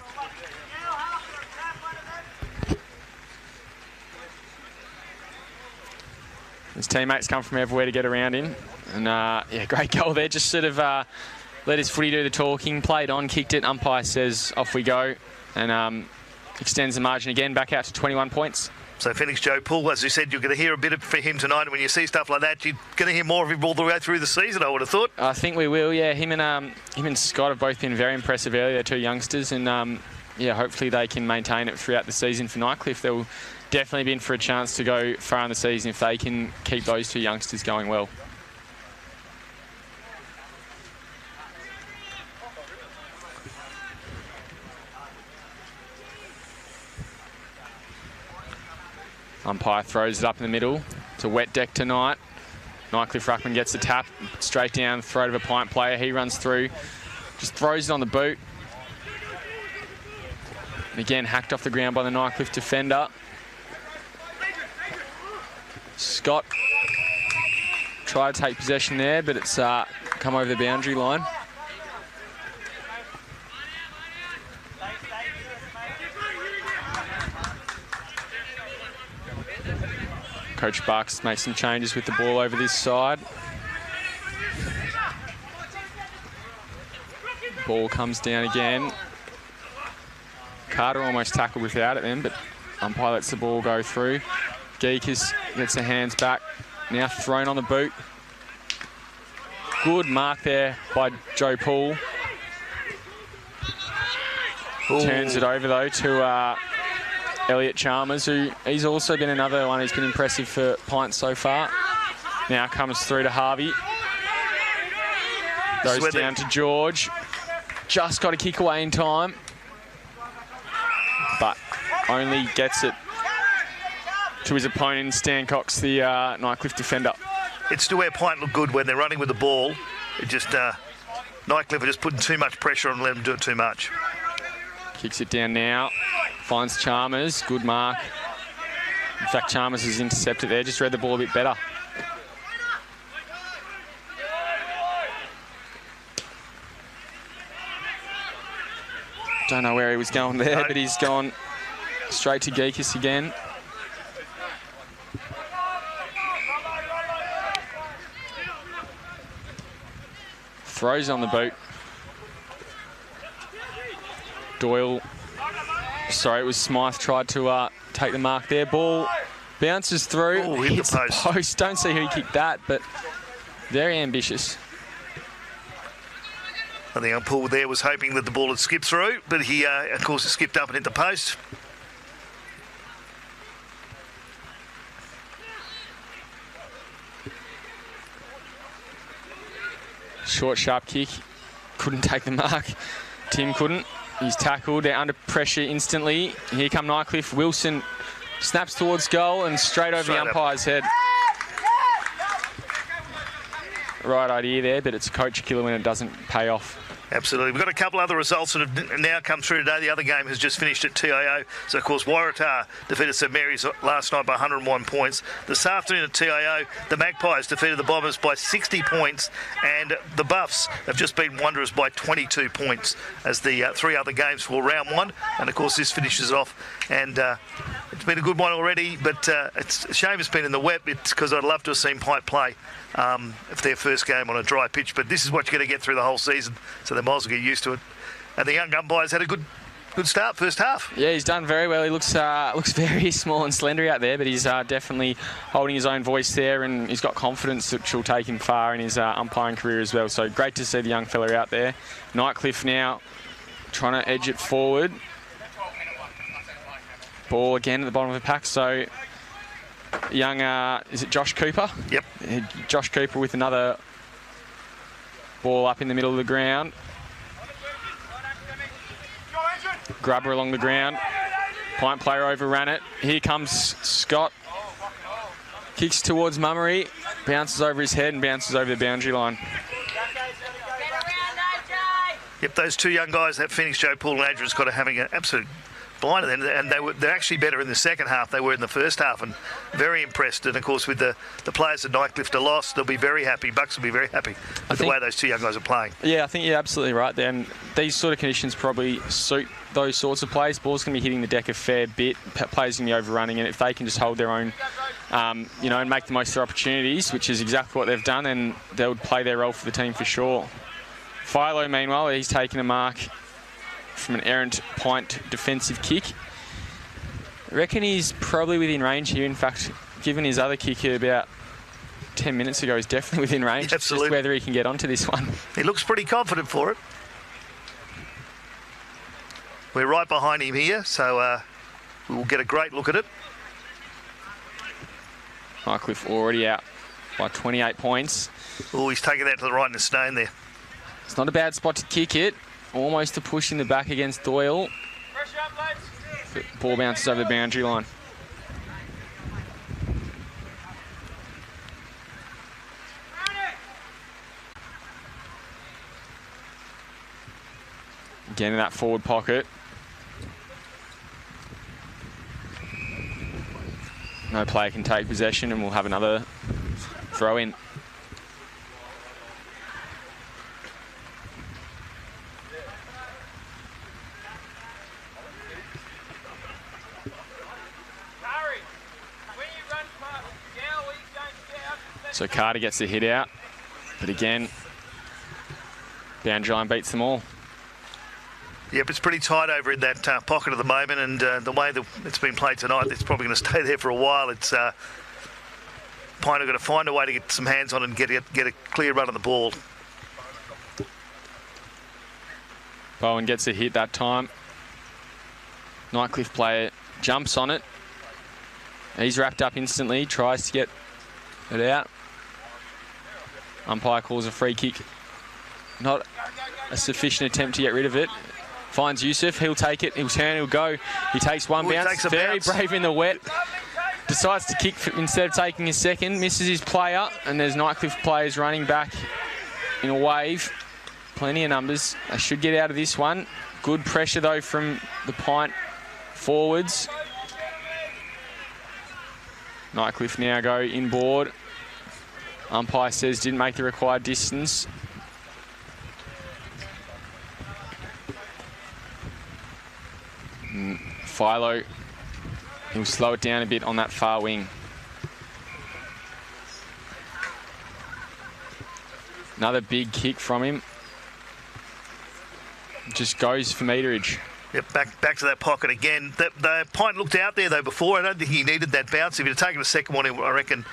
His teammates come from everywhere to get around him. And, yeah, great goal there. Just sort of let his footy do the talking. Played on, kicked it. Umpire says, off we go. And extends the margin again, back out to 21 points. So Phoenix Joe Poole, as you said, you're going to hear a bit for him tonight. And when you see stuff like that, you're going to hear more of him all the way through the season, I would have thought. I think we will, yeah. Him and Scott have both been very impressive earlier, two youngsters. And, yeah, hopefully they can maintain it throughout the season for Nightcliff. They'll definitely be in for a chance to go far in the season if they can keep those two youngsters going well. Umpire throws it up in the middle. It's a wet deck tonight. Nightcliff ruckman gets the tap straight down the throat of a Pint player. He runs through, just throws it on the boot. And again, hacked off the ground by the Nightcliff defender. Scott tried to take possession there, but it's come over the boundary line. Coach Bucks makes some changes with the ball over this side. Ball comes down again. Carter almost tackled without it then, but umpire lets the ball go through. Geekus gets the hands back. Now thrown on the boot. Good mark there by Joe Poole. Turns it over though to Elliot Chalmers, who he's also been another one who's been impressive for Pint so far. Now comes through to Harvey. Goes down to George. Just got a kick away in time. But only gets it to his opponent, Stan Cox, the Nightcliff defender. It's to where Pint look good when they're running with the ball. It just, Nightcliff are just putting too much pressure on and let them do it too much. Kicks it down now. Finds Chalmers. Good mark. In fact, Chalmers is intercepted there. Just read the ball a bit better. Don't know where he was going there, but he's gone straight to Geekus again. Throws on the boot. Doyle. Sorry, it was Smythe tried to take the mark there. Ball bounces through. Hits the post. Don't see who kicked that, but very ambitious. I think Poole there was hoping that the ball had skipped through, but he, of course, it skipped up and hit the post. Short, sharp kick. Couldn't take the mark. Tim couldn't. He's tackled. They're under pressure instantly. Here come Nightcliff. Wilson snaps towards goal and straight over the umpire's head. Right idea there, but it's a coach killer when it doesn't pay off. Absolutely. We've got a couple other results that have now come through today. The other game has just finished at TIO. So, of course, Waratah defeated St Mary's last night by 101 points. This afternoon at TIO, the Magpies defeated the Bombers by 60 points. And the Buffs have just beaten Wanderers by 22 points as the three other games for round one. And, of course, this finishes off. And it's been a good one already, but it's a shame it's been in the wet. It's because I'd love to have seen Pint play if their first game on a dry pitch. But this is what you're going to get through the whole season. So they might as well get used to it. And the young umpires had a good Good start, first half. Yeah, he's done very well. He looks very small and slender out there, but he's definitely holding his own voice there, and he's got confidence that she'll take him far in his umpiring career as well. So great to see the young fella out there. Nightcliff now trying to edge it forward. Ball again at the bottom of the pack. So young, is it Josh Cooper? Yep. Josh Cooper with another ball up in the middle of the ground. Grubber along the ground. Pint player overran it. Here comes Scott. Kicks towards Mummery. Bounces over his head and bounces over the boundary line. Yep, those two young guys that finished, Joe Paul and Adrian's got to having an absolute blinder then, and they're actually better in the second half than they were in the first half, and very impressed. And of course with the players at Nightcliff are lost, they'll be very happy. Bucks will be very happy with the way those two young guys are playing. Yeah, I think you're absolutely right there, and these sort of conditions probably suit those sorts of plays. Ball's going to be hitting the deck a fair bit, players going to be overrunning, and if they can just hold their own, and make the most of their opportunities, which is exactly what they've done, then they'll play their role for the team for sure. Philo, meanwhile, he's taken a mark from an errant Pint defensive kick. I reckon he's probably within range here. In fact, given his other kick about 10 minutes ago, he's definitely within range. Absolutely. It's just whether he can get onto this one. He looks pretty confident for it. We're right behind him here, so we'll get a great look at it. Nightcliff already out by 28 points. Oh, he's taken that to the right in the stone there. It's not a bad spot to kick it. Almost a push in the back against Doyle. But ball bounces over the boundary line. Again in that forward pocket. No player can take possession, and we'll have another throw in. So Carter gets the hit out, but again, boundary line beats them all. Yep, it's pretty tight over in that pocket at the moment, and the way that it's been played tonight, it's probably going to stay there for a while. It's Pint are going to find a way to get some hands on and get a clear run of the ball. Bowen gets a hit that time. Nightcliff player jumps on it. He's wrapped up instantly, tries to get it out. Umpire calls a free kick. Not a sufficient attempt to get rid of it. Finds Yusuf, he'll take it, he'll turn, he'll go. He takes one bounce, very brave in the wet. Decides to kick instead of taking his second, misses his player, and there's Nightcliff players running back in a wave. Plenty of numbers. They should get out of this one. Good pressure though from the Pint forwards. Nightcliff now go inboard. Umpire says didn't make the required distance. Philo, he'll slow it down a bit on that far wing. Another big kick from him. Just goes for meterage. Yep, back to that pocket again. The Pint looked out there, though, before. I don't think he needed that bounce. If he'd have taken a second one, I reckon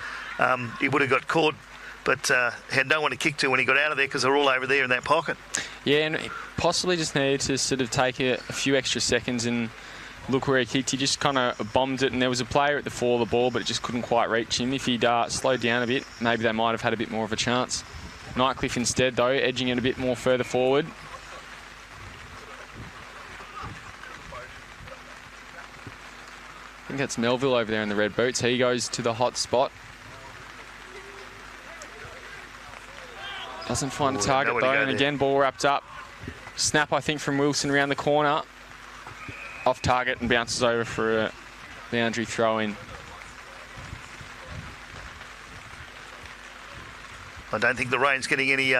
he would have got caught. But had no one to kick to when he got out of there because they're all over there in that pocket. Yeah, and possibly just needed to sort of take a few extra seconds and look where he kicked. He just kind of bombed it, and there was a player at the fall of the ball, but it just couldn't quite reach him. If he'd slowed down a bit, maybe they might have had a bit more of a chance. Nightcliff instead, though, edging it a bit more further forward. I think that's Melville over there in the red boots. He goes to the hot spot. Doesn't find a target though, and again, ball wrapped up. Snap, I think, from Wilson around the corner. Off target and bounces over for a boundary throw-in. I don't think the rain's getting any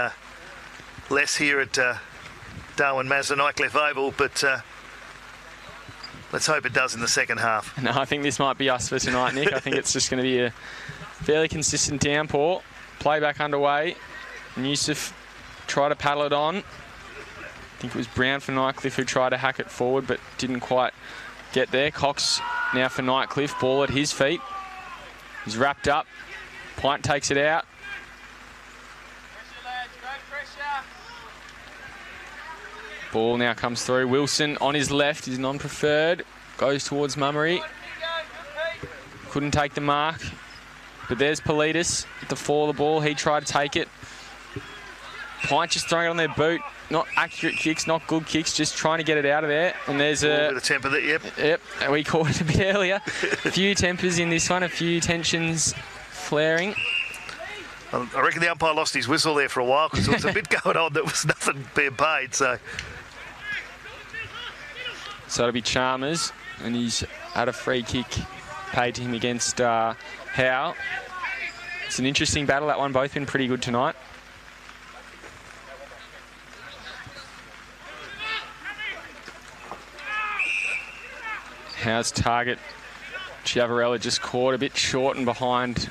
less here at Darwin Mazda Nightcliff Oval, but let's hope it does in the second half. No, I think this might be us for tonight, Nick. I think it's just going to be a fairly consistent downpour. Play back underway. And Yusuf try to paddle it on. think it was Brown for Nightcliff who tried to hack it forward but didn't quite get there. Cox now for Nightcliff, ball at his feet. He's wrapped up. Pint takes it out. Ball now comes through. Wilson on his left, his non-preferred. Goes towards Mummery. Couldn't take the mark. But there's Politis at the fall of the ball. He tried to take it. Pint just throwing it on their boot. Not accurate kicks, not good kicks, just trying to get it out of there. And there's a... the temper that, yep. Yep, we called it a bit earlier. A few tempers in this one, a few tensions flaring. I reckon the umpire lost his whistle there for a while because there was a bit going on that was nothing being paid, so... So it'll be Chalmers, and he's had a free kick paid to him against Howe. It's an interesting battle, that one. Both been pretty good tonight. Howe's target, Chiavarella, just caught a bit short and behind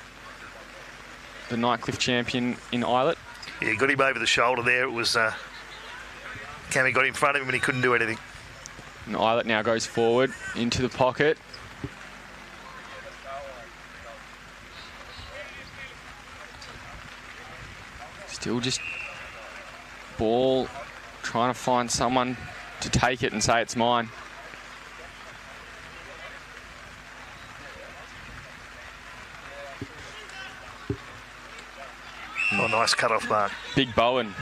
the Nightcliff champion in Islet. Yeah, he got him over the shoulder there. It was... Cammy got in front of him and he couldn't do anything. And Islet now goes forward into the pocket. Still just ball, trying to find someone to take it and say it's mine. Oh, nice cut-off mark. Big Bowen.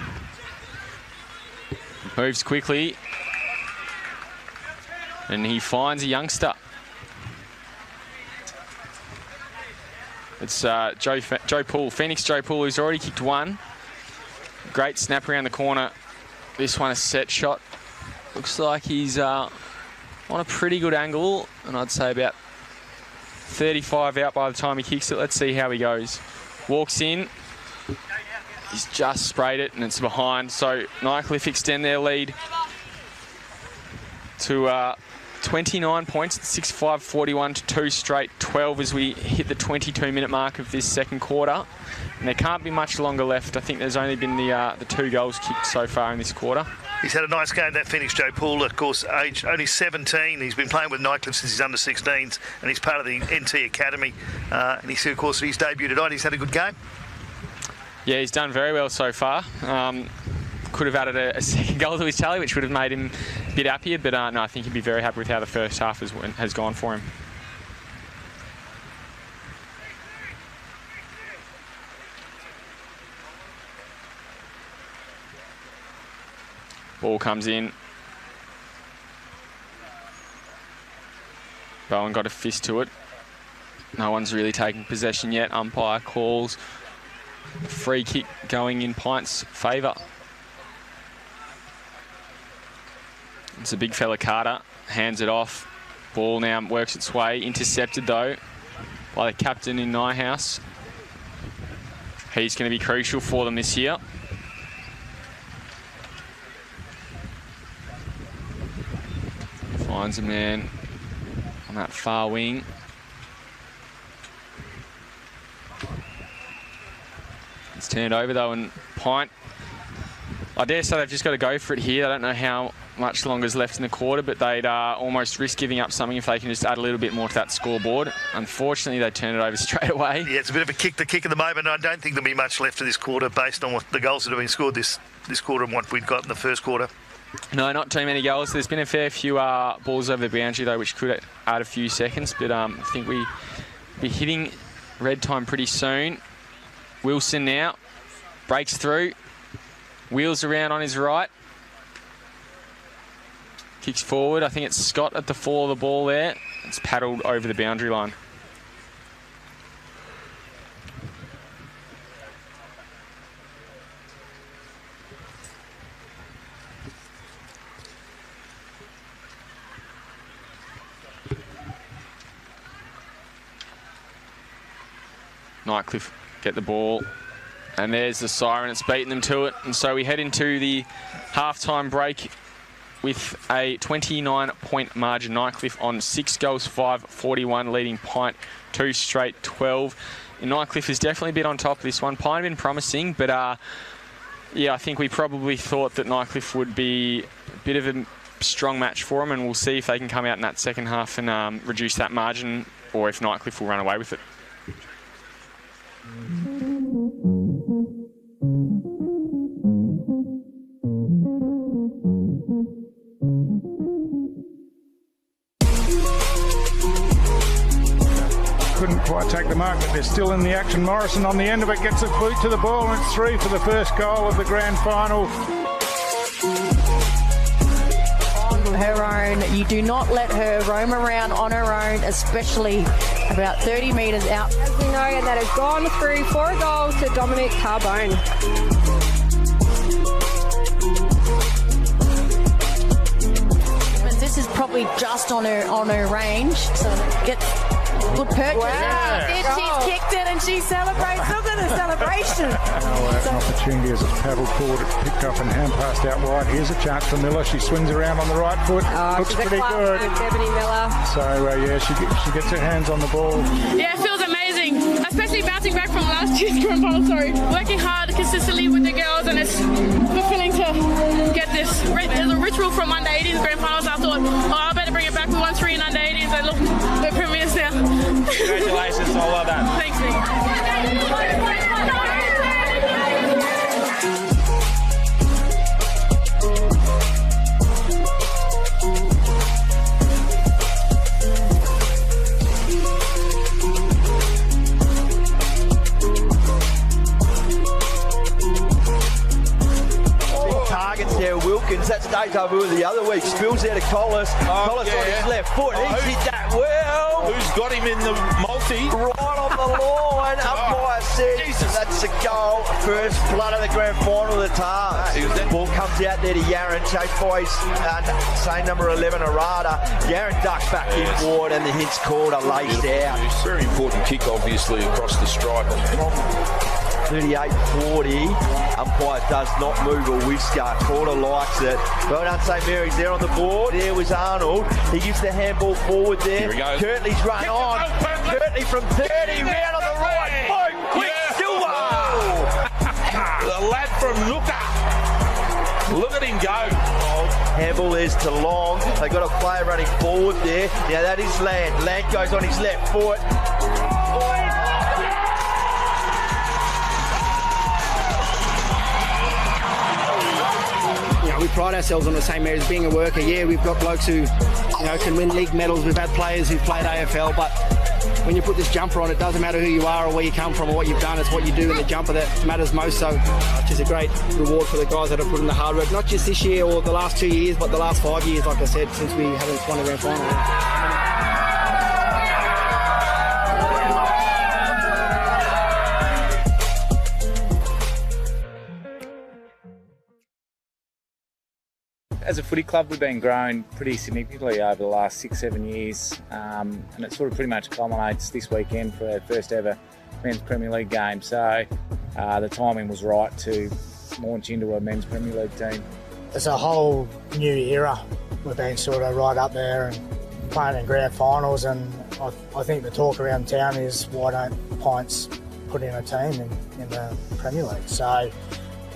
Moves quickly. And he finds a youngster. It's Joe Poole, Phoenix Joe Poole, who's already kicked one. Great snap around the corner. This one a set shot. Looks like he's on a pretty good angle, and I'd say about 35 out by the time he kicks it. Let's see how he goes. Walks in. He's just sprayed it, and it's behind. So Nightcliff extend their lead to 29 points, 6-5-41 to 2 straight 12 as we hit the 22-minute mark of this second quarter. And there can't be much longer left. I think there's only been the 2 goals kicked so far in this quarter. He's had a nice game, that Phoenix Joe Poole, of course, aged only 17. He's been playing with Nightcliff since he's under 16s, and he's part of the NT Academy. And he's, of course, he's debuted tonight. He's had a good game. Yeah, he's done very well so far. Could have added a second goal to his tally, which would have made him a bit happier, but no, I think he'd be very happy with how the first half has gone for him. Ball comes in. Bowen got a fist to it. No one's really taken possession yet. Umpire calls a free kick going in Pint's favour. It's a big fella, Carter. Hands it off. Ball now works its way. Intercepted, though, by the captain in Nyhouse. He's going to be crucial for them this year. Finds a man on that far wing. It's turned over, though, and Pint, I dare say they've just got to go for it here. I don't know how much longer is left in the quarter, but they'd almost risk giving up something if they can just add a little bit more to that scoreboard. Unfortunately, they turn it over straight away. Yeah, it's a bit of a kick at the moment. I don't think there'll be much left of this quarter based on what the goals that have been scored this quarter and what we'd got in the first quarter. No, not too many goals. There's been a fair few balls over the boundary, though, which could add a few seconds, but I think we'll be hitting red time pretty soon. Wilson now breaks through, wheels around on his right, kicks forward. I think it's Scott at the fall of the ball there. It's paddled over the boundary line. Nightcliff get the ball, and there's the siren. It's beaten them to it, and so we head into the half-time break with a 29-point margin. Nightcliff on 6 goals, 5-41, leading Pint 2 straight 12. And Nightcliff is definitely a bit on top of this one. Pint have been promising, but Yeah, I think we probably thought that Nightcliff would be a bit of a strong match for them, and we'll see if they can come out in that second half and reduce that margin, or if Nightcliff will run away with it. Couldn't quite take the mark, but they're still in the action. Morrison on the end of it gets a boot to the ball, and it's 3 for the first goal of the grand final. On her own, you do not let her roam around on her own, especially about 30 metres out. As we know, and that has gone through for a goal to Dominic Carbone. This is probably just on her range, so get good purchase. Wow. She's kicked it and she celebrates. Look at the celebration. An opportunity as it's paddled forward, picked up and hand passed out wide. Here's a chance for Miller. She swings around on the right foot. Looks pretty good. Ebony Miller. So yeah, she gets her hands on the ball. Yeah, it feels amazing, especially bouncing back from last year's grand final. Working hard consistently with the girls, and it's fulfilling to get this. There's a ritual from under 18s grand finals. I thought, I better bring it back. We won 3 in under 18s, and look, we're premiers now. Congratulations, all well done. Thanks, Nick. There, Wilkins, that's deja vu of the other week. Spills out to Collis. Collis on his left foot. He's hit that well. Who's got him in the multi? Right on the line. Umpire said that's a goal. First blood of the grand final of the Tars. Ball comes out there to Yaron, chased by his same number 11, Arada. Yaron ducks back in forward, and the hint's called a laced out. It's a very important kick, obviously, across the stripe. 38-40. Umpire does not move a whisker. Quarter likes it. Well done, St Mary's there on the board. There was Arnold. He gives the handball forward there. Here he goes. Kirtley's run on. Kirtley from 30, round on the right. Boom, quick, Silver. The lad from Nooka. Look at him go. Handball is to Long. They got a player running forward there. Now that is Land. Land goes on his left foot. We pride ourselves on the St Mary's being a worker. Yeah, we've got blokes who, can win league medals. We've had players who've played AFL, but when you put this jumper on, it doesn't matter who you are or where you come from or what you've done. It's what you do in the jumper that matters most. So, which is a great reward for the guys that have put in the hard work, not just this year or the last 2 years, but the last 5 years, like I said, since we haven't won a grand final. As a footy club, we've been growing pretty significantly over the last 6-7 years, and it sort of pretty much culminates this weekend for our first ever Men's Premier League game. So the timing was right to launch into a Men's Premier League team. It's a whole new era. We've been sort of right up there and playing in grand finals, and I think the talk around town is why don't Pints put in a team in the Premier League. So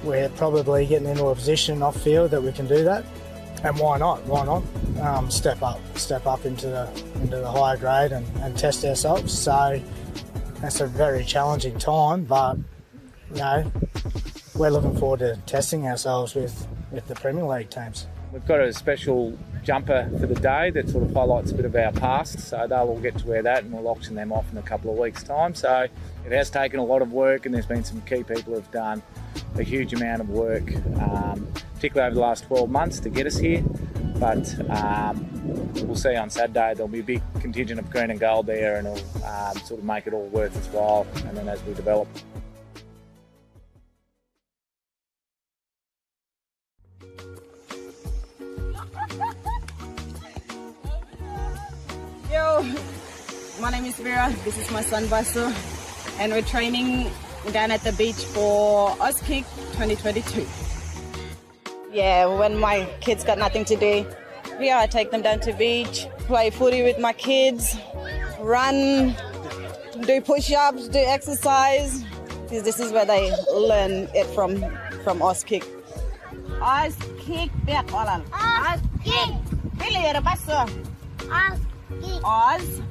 we're probably getting into a position off field that we can do that. And why not? Why not step up into the higher grade and test ourselves? So that's a very challenging time, but we're looking forward to testing ourselves with the Premier League teams. We've got a special jumper for the day that sort of highlights a bit of our past, so they'll all get to wear that, and we'll auction them off in a couple of weeks' time. So it has taken a lot of work, and there's been some key people who've done a huge amount of work, particularly over the last 12 months to get us here. But we'll see on Saturday, there'll be a big contingent of green and gold there, and it'll sort of make it all worth its while, and then as we develop. Yo, my name is Vera, this is my son Basu, and we're training down at the beach for Auskick 2022. Yeah, when my kids got nothing to do, I take them down to the beach, play footy with my kids, run, do push-ups, do exercise, This is where they learn it from Oz kick. Oz kick, back Oz kick. Billy Basso. Oz kick. Oz.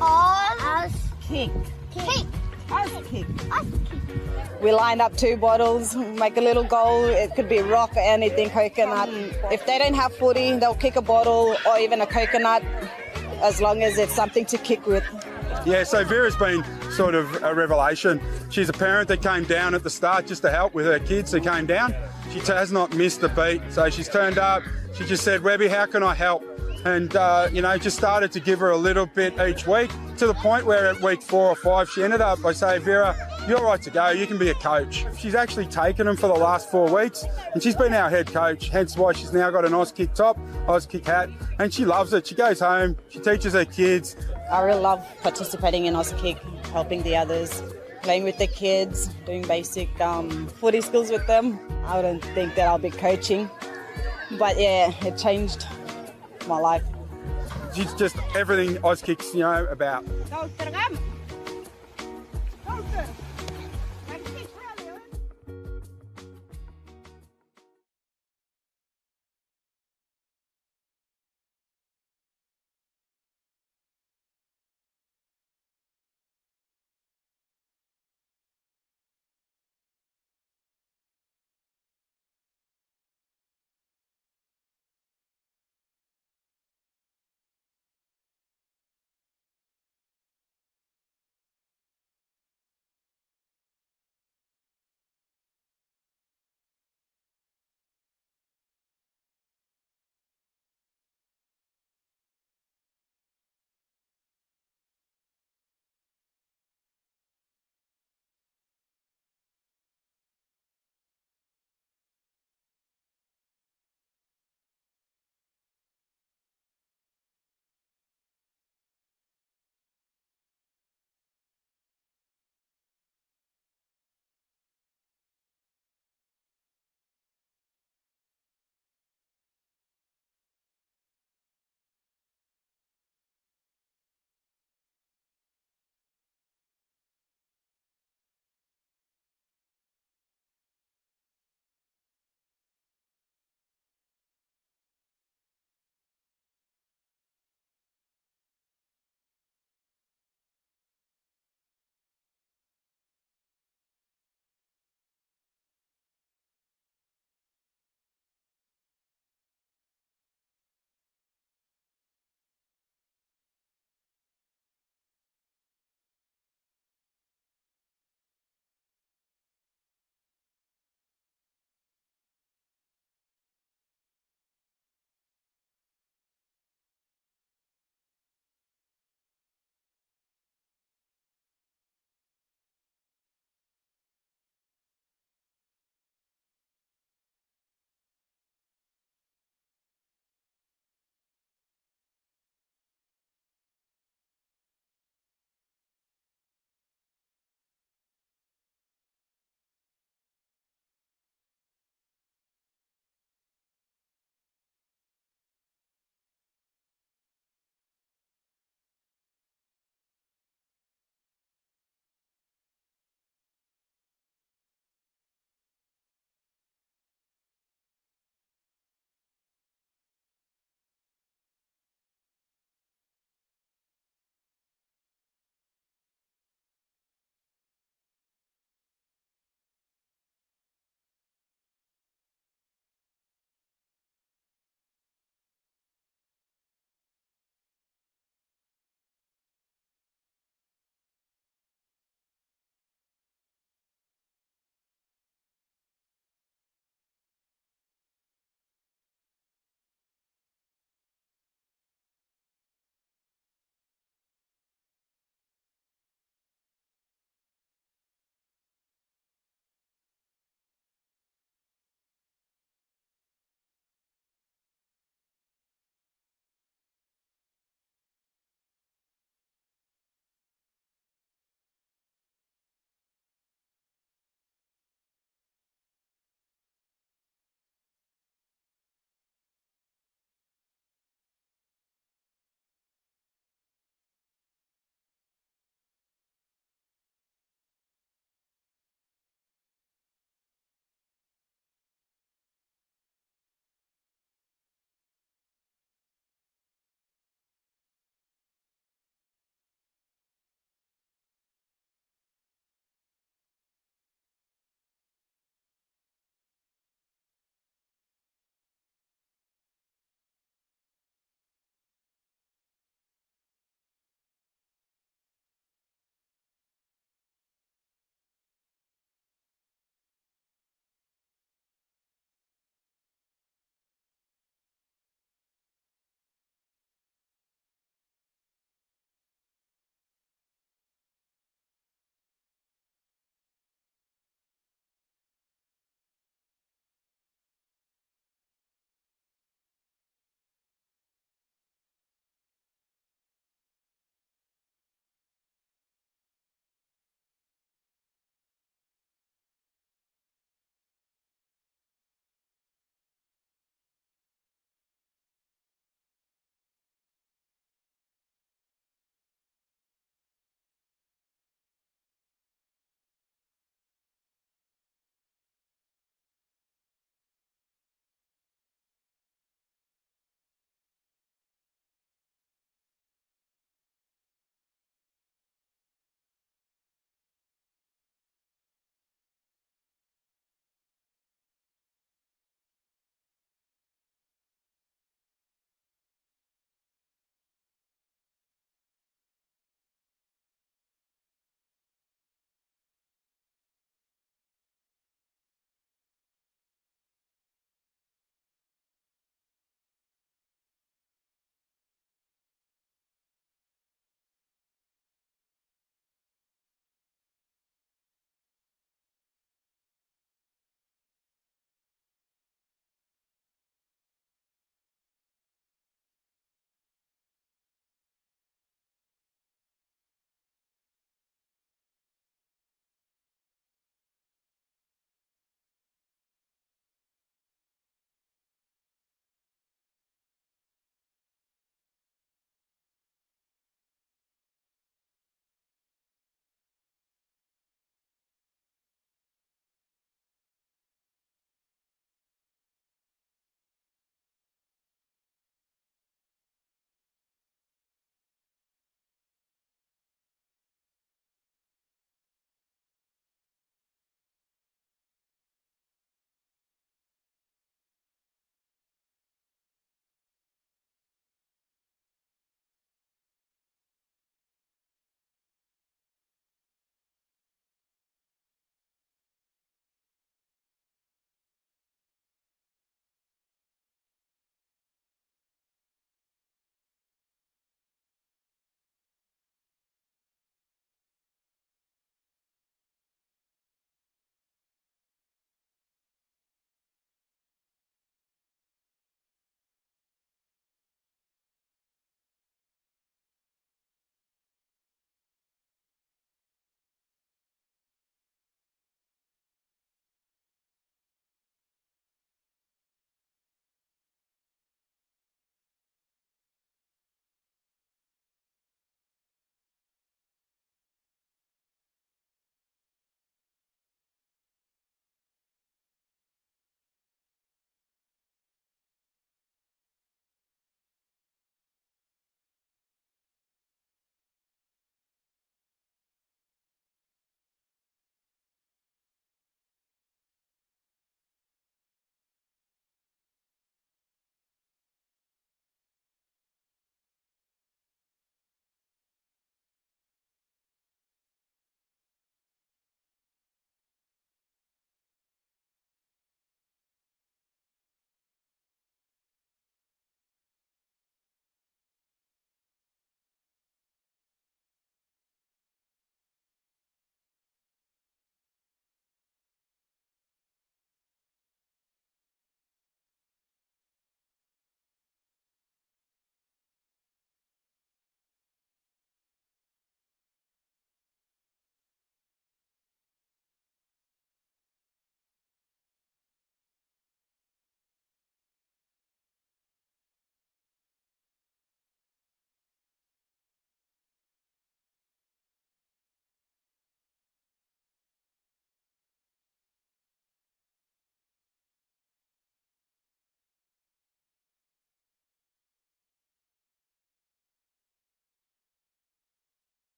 Oz kick. Kick. Oz kick. Oz kick. We line up 2 bottles, make a little goal. It could be rock or anything, coconut. If they don't have footy, they'll kick a bottle or even a coconut, as long as it's something to kick with. Yeah, so Vera's been sort of a revelation. She's a parent that came down at the start just to help with her kids who came down. She has not missed a beat, so she's turned up. She just said, Webby, how can I help? And, just started to give her a little bit each week, to the point where at week 4 or 5, she ended up by saying, Vera, you're right to go, you can be a coach. She's actually taken them for the last 4 weeks, and she's been our head coach, hence why she's now got an Oz kick top, Oz kick hat, and she loves it. She goes home, she teaches her kids. I really love participating in Oz kick, helping the others, playing with the kids, doing basic footy skills with them. I wouldn't think that I'll be coaching, but yeah, it changed my life. It's just everything Oz kicks, about.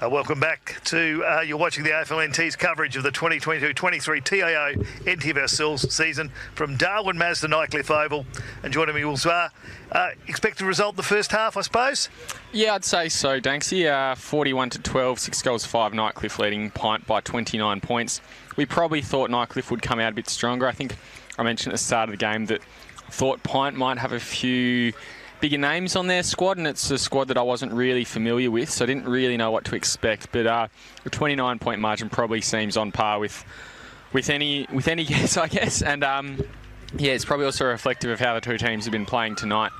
Welcome back to, you're watching the AFL NT's coverage of the 2022-23 TIO NTFL season from Darwin Mazda Nightcliff Oval. And joining me was expected result in the first half, I suppose? Yeah, I'd say so, Danksy. 41-12, 6 goals, 5. Nightcliff leading PINT by 29 points. We probably thought Nightcliff would come out a bit stronger. I think I mentioned at the start of the game that I thought PINT might have a few bigger names on their squad, and it's a squad that I wasn't really familiar with, so I didn't really know what to expect. But a 29-point margin probably seems on par with any guess, I guess. And yeah, it's probably also reflective of how the two teams have been playing tonight.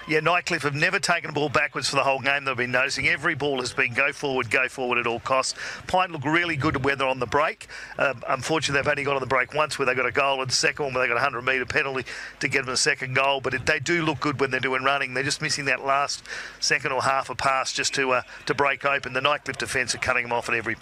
Yeah, Nightcliff have never taken a ball backwards for the whole game. They've been noticing every ball has been go forward at all costs. PINT look really good when they're on the break. Unfortunately, they've only got on the break once where they got a goal, and the second one where they got a 100-metre penalty to get them a second goal. But they do look good when they're doing running. They're just missing that last second or half a pass just to break open. The Nightcliff defence are cutting them off at every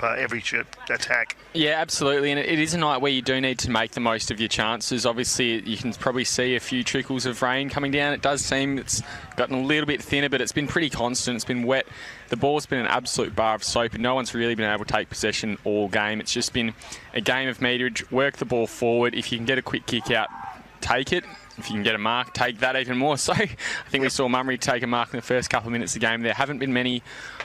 attack. Yeah, absolutely. And it is a night where you do need to make the most of your chances. Obviously, you can probably see a few trickles of rain coming down. It does seem it's gotten a little bit thinner, but it's been pretty constant. It's been wet. The ball's been an absolute bar of soap, and no one's really been able to take possession all game. It's just been a game of meterage. Work the ball forward. If you can get a quick kick out, take it. If you can get a mark, take that even more so. I think we saw Mummery take a mark in the first couple of minutes of the game. There haven't been many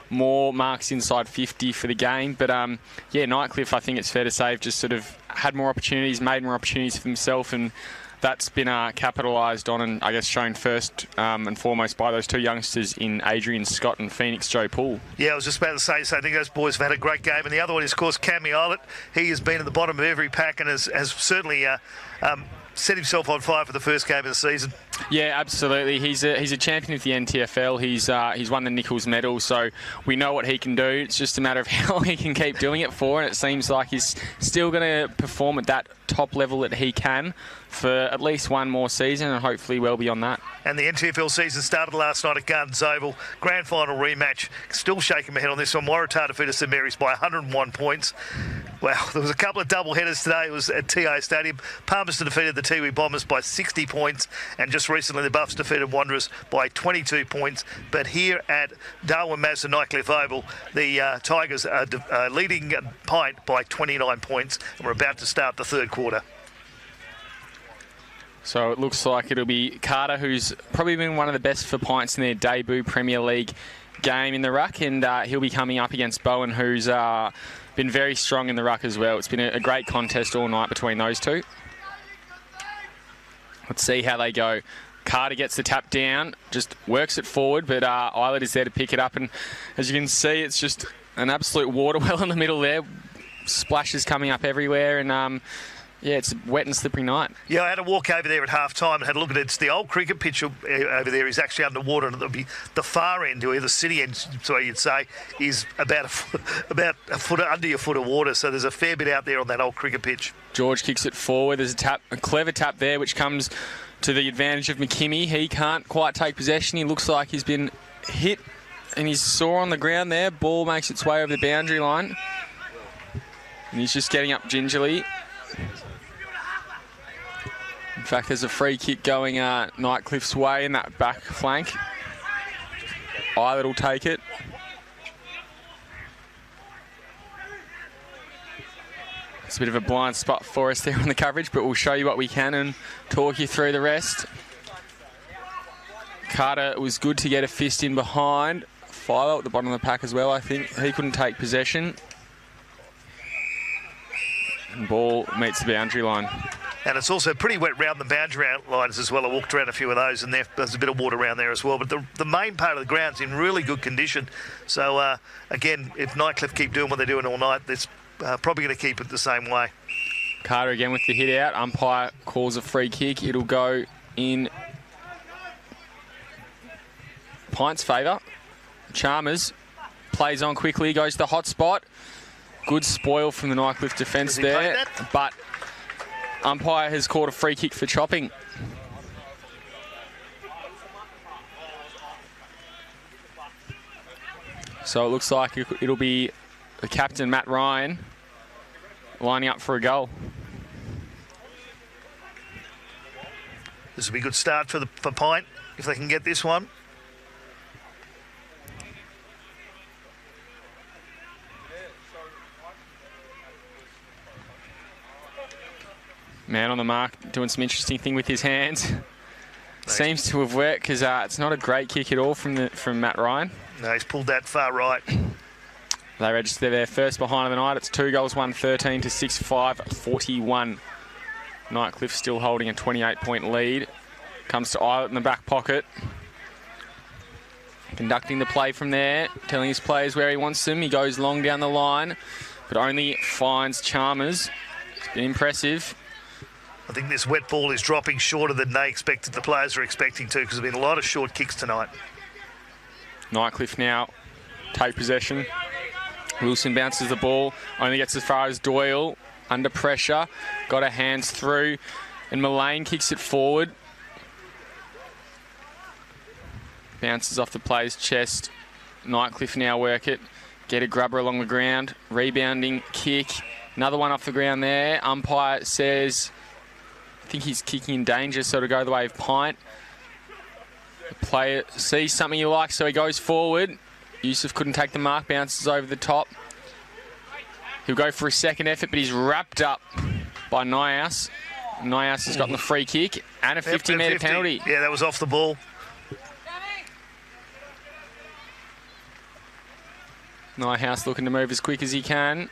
more marks inside 50 for the game. But, yeah, Nightcliff, I think it's fair to say, have just sort of had more opportunities, made more opportunities for themselves, and that's been capitalised on and, I guess, shown first and foremost by those two youngsters in Adrian Scott and Phoenix Joe Poole. Yeah, I was just about to say, so I think those boys have had a great game. And the other one is, of course, Cammy Eilert. He has been at the bottom of every pack and has certainly set himself on fire for the first game of the season. Yeah, absolutely. He's a champion of the NTFL. He's won the Nichols medal, so we know what he can do. It's just a matter of how long he can keep doing it for, and it seems like he's still going to perform at that top level that he can for at least one more season, and hopefully well beyond that. And the NTFL season started last night at Gardens Oval. Grand final rematch. Still shaking my head on this one. Waratah defeated St Mary's by 101 points. Wow, there was a couple of double headers today. It was at TIO Stadium. Palmerston defeated the Tiwi Bombers by 60 points, and just recently the Buffs defeated Wanderers by 22 points. But here at Darwin Mazda Nightcliff Oval, the Tigers are leading PINT by 29 points, and we're about to start the third quarter. So it looks like it'll be Carter, who's probably been one of the best for PINTs in their debut Premier League game in the ruck, and he'll be coming up against Bowen, who's been very strong in the ruck as well. It's been a great contest all night between those two. Let's see how they go. Carter gets the tap down, just works it forward, but Eilert is there to pick it up, and as you can see, it's just an absolute water well in the middle there. Splashes coming up everywhere, and yeah, it's a wet and slippery night. Yeah, I had a walk over there at half-time and had a look at it. It's the old cricket pitch over there is actually underwater, and it'll be the far end, or the city end, so you'd say, is about a foot under your foot of water. So there's a fair bit out there on that old cricket pitch. George kicks it forward. There's a clever tap there, which comes to the advantage of McKimmie. He can't quite take possession. He looks like he's been hit, and he's sore on the ground there. Ball makes its way over the boundary line, and he's just getting up gingerly. In fact, there's a free kick going Nightcliff's way in that back flank. Eilert will take it. It's a bit of a blind spot for us there on the coverage, but we'll show you what we can and talk you through the rest. Carter was good to get a fist in behind. Philo at the bottom of the pack as well, I think. He couldn't take possession. And ball meets the boundary line. And it's also pretty wet round the boundary lines as well. I walked around a few of those, and there's a bit of water around there as well. But the main part of the ground's in really good condition. So, again, if Nightcliff keep doing what they're doing all night, it's probably going to keep it the same way. Carter again with the hit out. Umpire calls a free kick. It'll go in PINT's favour. Chalmers plays on quickly, goes to the hot spot. Good spoil from the Nightcliff defence there. But umpire has called a free kick for chopping. So it looks like it'll be the captain, Matt Ryan, lining up for a goal. This will be a good start for PINT if they can get this one. Man on the mark, doing some interesting thing with his hands. Seems to have worked because it's not a great kick at all from Matt Ryan. No, he's pulled that far right. They register their first behind of the night. It's 2 goals, 1-13 to 6-5-41. Nightcliff still holding a 28-point lead. Comes to Eilert in the back pocket. Conducting the play from there, telling his players where he wants them. He goes long down the line, but only finds Chalmers. It's been impressive. I think this wet ball is dropping shorter than they expected. The players are expecting to, because there's been a lot of short kicks tonight. Nightcliff now take possession. Wilson bounces the ball, only gets as far as Doyle. Under pressure, got her hands through, and Mullane kicks it forward. Bounces off the player's chest. Nightcliff now work it. Get a grubber along the ground. Rebounding kick. Another one off the ground there. Umpire says, I think he's kicking in danger, so to go the way of Pint. The player sees something he likes, so he goes forward. Yusuf couldn't take the mark, bounces over the top. He'll go for a second effort, but he's wrapped up by Nyhouse. Nyhouse has gotten the free kick and a 50-metre penalty. Yeah, that was off the ball. Nyhouse looking to move as quick as he can.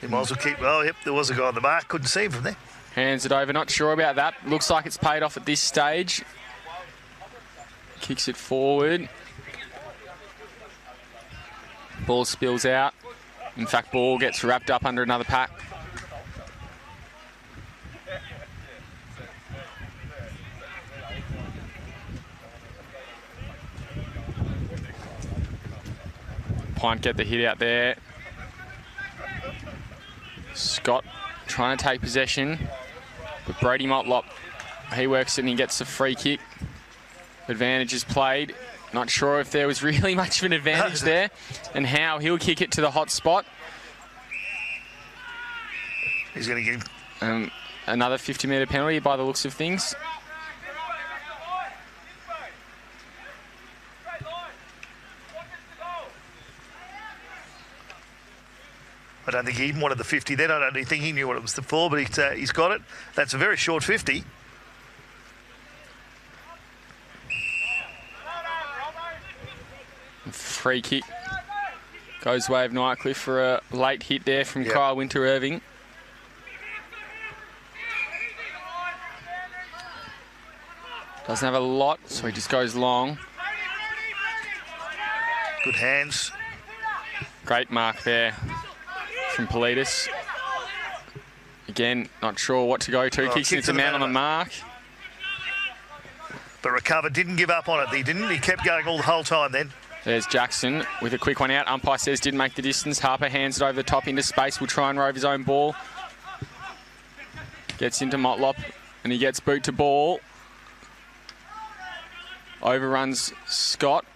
He might as well keep... Oh, yep, there was a guy on the mark. Couldn't see him from there. Hands it over. Not sure about that. Looks like it's paid off at this stage. Kicks it forward. Ball spills out. In fact, ball gets wrapped up under another pack. Pint get the hit out there. Scott trying to take possession, but Brody Motlop, he works it and he gets the free kick. Advantage is played. Not sure if there was really much of an advantage there, and how he'll kick it to the hot spot. He's going to get another 50-metre penalty by the looks of things. I don't think he even wanted the 50 then. I don't think he knew what it was for, but he's got it. That's a very short 50. Free kick goes way of Nightcliff for a late hit there from Kyle Winter-Irving. Doesn't have a lot, so he just goes long. Good hands. Great mark there from Politis. Again, not sure what to go to. Kicks it to the man on the mark. But recovered, didn't give up on it. He didn't. He kept going all the whole time then. There's Jackson with a quick one out. Umpire says didn't make the distance. Harper hands it over the top into space. Will try and rove his own ball. Gets into Motlop and he gets boot to ball. Overruns Scott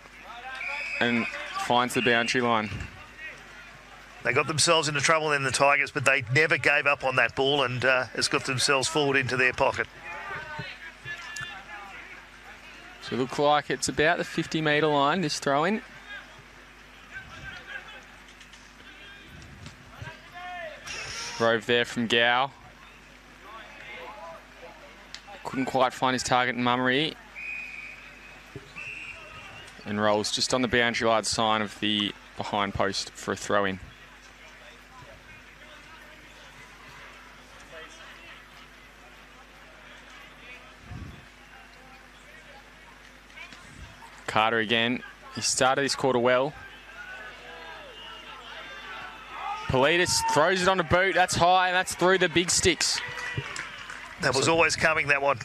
and finds the boundary line. They got themselves into trouble in the Tigers, but they never gave up on that ball and has got themselves forward into their pocket. So it looks like it's about the 50-metre line, this throw-in. Rove there from Gow. Couldn't quite find his target in Mummery. And rolls just on the boundary line sign of the behind post for a throw-in. Carter again. He started this quarter well. Politis throws it on a boot. That's high, and that's through the big sticks. That was always coming, that one.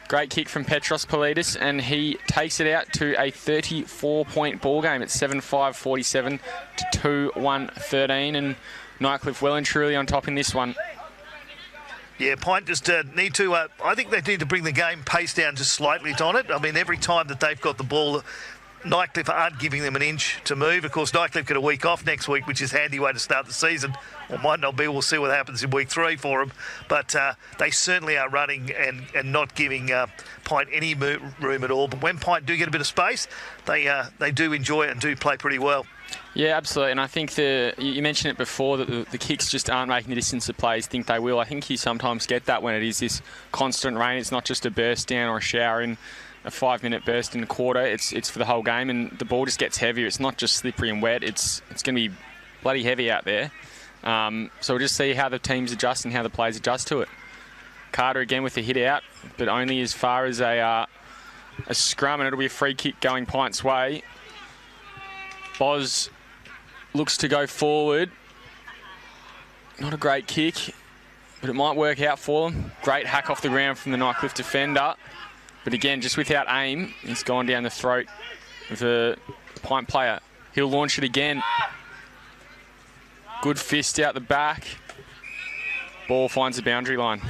Great kick from Petros Politis, and he takes it out to a 34-point ball game. It's 7-5-47 to 2-1-13, and Nightcliff well and truly on top in this one. Yeah, Pint just need to... I think they need to bring the game pace down just slightly on it. I mean, every time that they've got the ball, Nightcliff aren't giving them an inch to move. Of course, Nightcliff get a week off next week, which is a handy way to start the season. Or might not be. We'll see what happens in week 3 for them. But they certainly are running and not giving Pint any room at all. But when Pint do get a bit of space, they do enjoy it and do play pretty well. Yeah, absolutely. And I think you mentioned it before that the kicks just aren't making the distance the players think they will. I think you sometimes get that when it is this constant rain. It's not just a burst down or a shower in a 5-minute burst in a quarter. It's for the whole game, and the ball just gets heavier. It's not just slippery and wet. It's going to be bloody heavy out there. So we'll just see how the teams adjust and how the players adjust to it. Carter again with a hit out, but only as far as a scrum, and it'll be a free kick going Pint's way. Boz looks to go forward. Not a great kick, but it might work out for them. Great hack off the ground from the Nightcliff defender. But again, just without aim, he's gone down the throat of the Pint player. He'll launch it again. Good fist out the back. Ball finds the boundary line.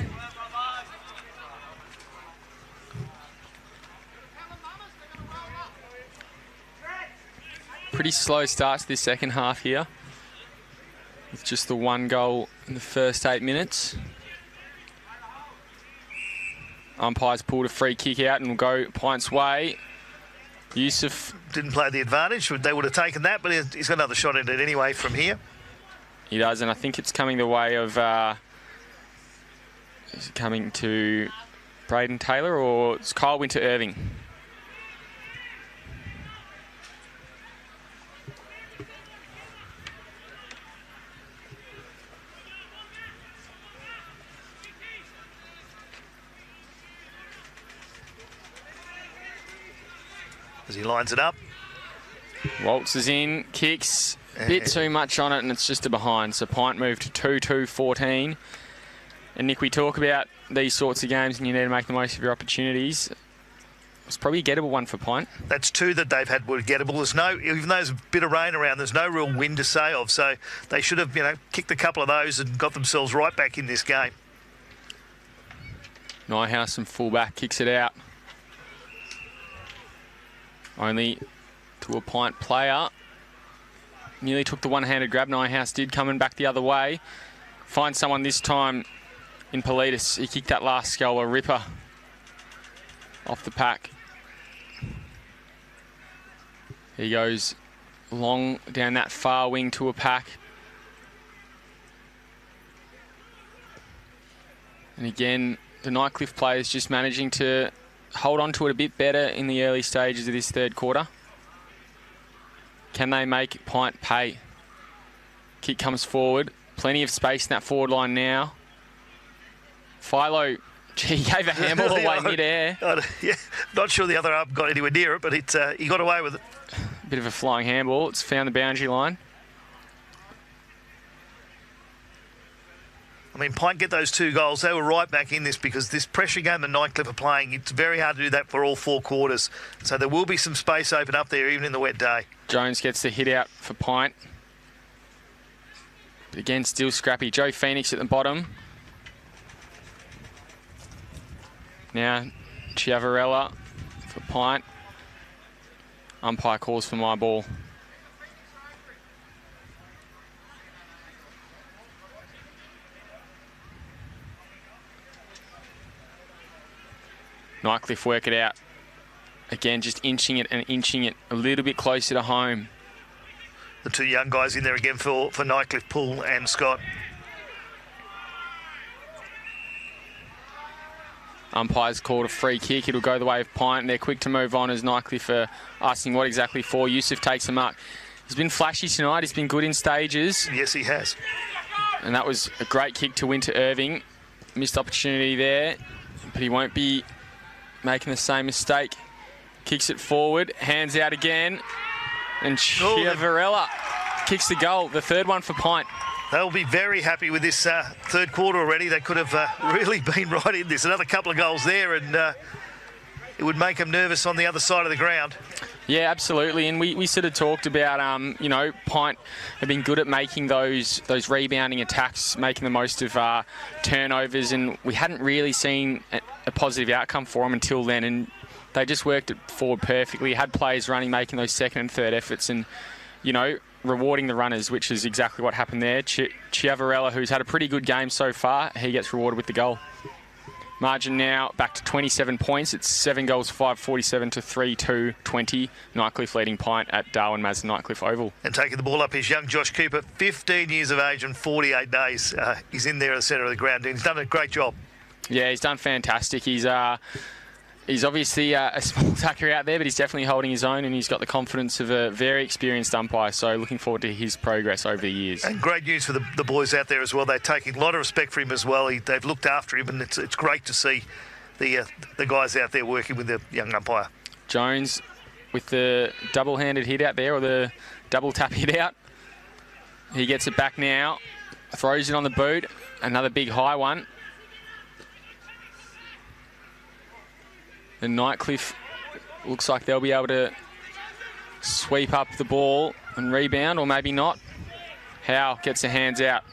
Pretty slow start to this second half here, with just the one goal in the first 8 minutes. Umpire's pulled a free kick out and will go Pint's way. Yusuf didn't play the advantage. They would have taken that, but he's got another shot at it anyway from here. He does, and I think it's coming the way of... is it coming to Braden Taylor, or it's Kyle Winter-Irving? As he lines it up. Waltzes in, kicks, a bit too much on it, and it's just a behind. So Pint moved to 2-2-14. And Nick, we talk about these sorts of games and you need to make the most of your opportunities. It's probably a gettable one for Pint. That's two that they've had were gettable. There's no, even though there's a bit of rain around, there's no real wind to say of. So they should have, kicked a couple of those and got themselves right back in this game. Nyhouse from fullback kicks it out. Only to a Pint player. Nearly took the one-handed grab. Nyhouse did, coming back the other way. Finds someone this time in Politis. He kicked that last goal, a ripper off the pack. He goes long down that far wing to a pack. And again, the Nightcliff players just managing to hold on to it a bit better in the early stages of this third quarter. Can they make Pint pay? Kick comes forward. Plenty of space in that forward line now. Philo, he gave a handball away mid-air. Yeah, not sure the other arm got anywhere near it, but he got away with it. Bit of a flying handball. It's found the boundary line. I mean, Pint get those 2 goals. They were right back in this because this pressure game the Nightcliff are playing, it's very hard to do that for all 4 quarters. So there will be some space open up there even in the wet day. Jones gets the hit out for Pint. But again, still scrappy. Joe Phoenix at the bottom. Now, Chiavarella for Pint. Umpire calls for my ball. Nightcliff work it out. Again, just inching it a little bit closer to home. The 2 young guys in there again for Nightcliff, Poole and Scott. Umpire's called a free kick. It'll go the way of Pint. They're quick to move on as Nightcliff are asking what exactly for. Yusuf takes a mark. He's been flashy tonight. He's been good in stages. Yes, he has. And that was a great kick to Winter-Irving. Missed opportunity there, but he won't be making the same mistake. Kicks it forward, hands out again, and Chiavarella kicks the goal, the 3rd one for Pint. They'll be very happy with this 3rd quarter already. They could have really been right in this. Another couple of goals there, and it would make them nervous on the other side of the ground. Yeah, absolutely. And we sort of talked about, Pint have been good at making those rebounding attacks, making the most of turnovers, and we hadn't really seen a positive outcome for them until then. And they just worked it forward perfectly, had players running, making those 2nd and 3rd efforts, and, rewarding the runners, which is exactly what happened there. Chiavarella, who's had a pretty good game so far, he gets rewarded with the goal. Margin now back to 27 points. It's 7 goals, 5-47 to 3-2-20. Nightcliff leading Pint at Darwin Mazda Nightcliff Oval. And taking the ball up is young Josh Cooper, 15 years of age and 48 days. He's in there at the centre of the ground, and he's done a great job. Yeah, he's done fantastic. He's obviously a small tacker out there, but he's definitely holding his own, and he's got the confidence of a very experienced umpire. So looking forward to his progress over the years. And great news for the boys out there as well. They're taking a lot of respect for him as well. They've looked after him, and it's great to see the guys out there working with the young umpire. Jones with the double-handed hit out there, or the double tap hit out. He gets it back now, throws it on the boot. Another big high one. And Nightcliff looks like they'll be able to sweep up the ball and rebound, or maybe not. Howe gets the hands out.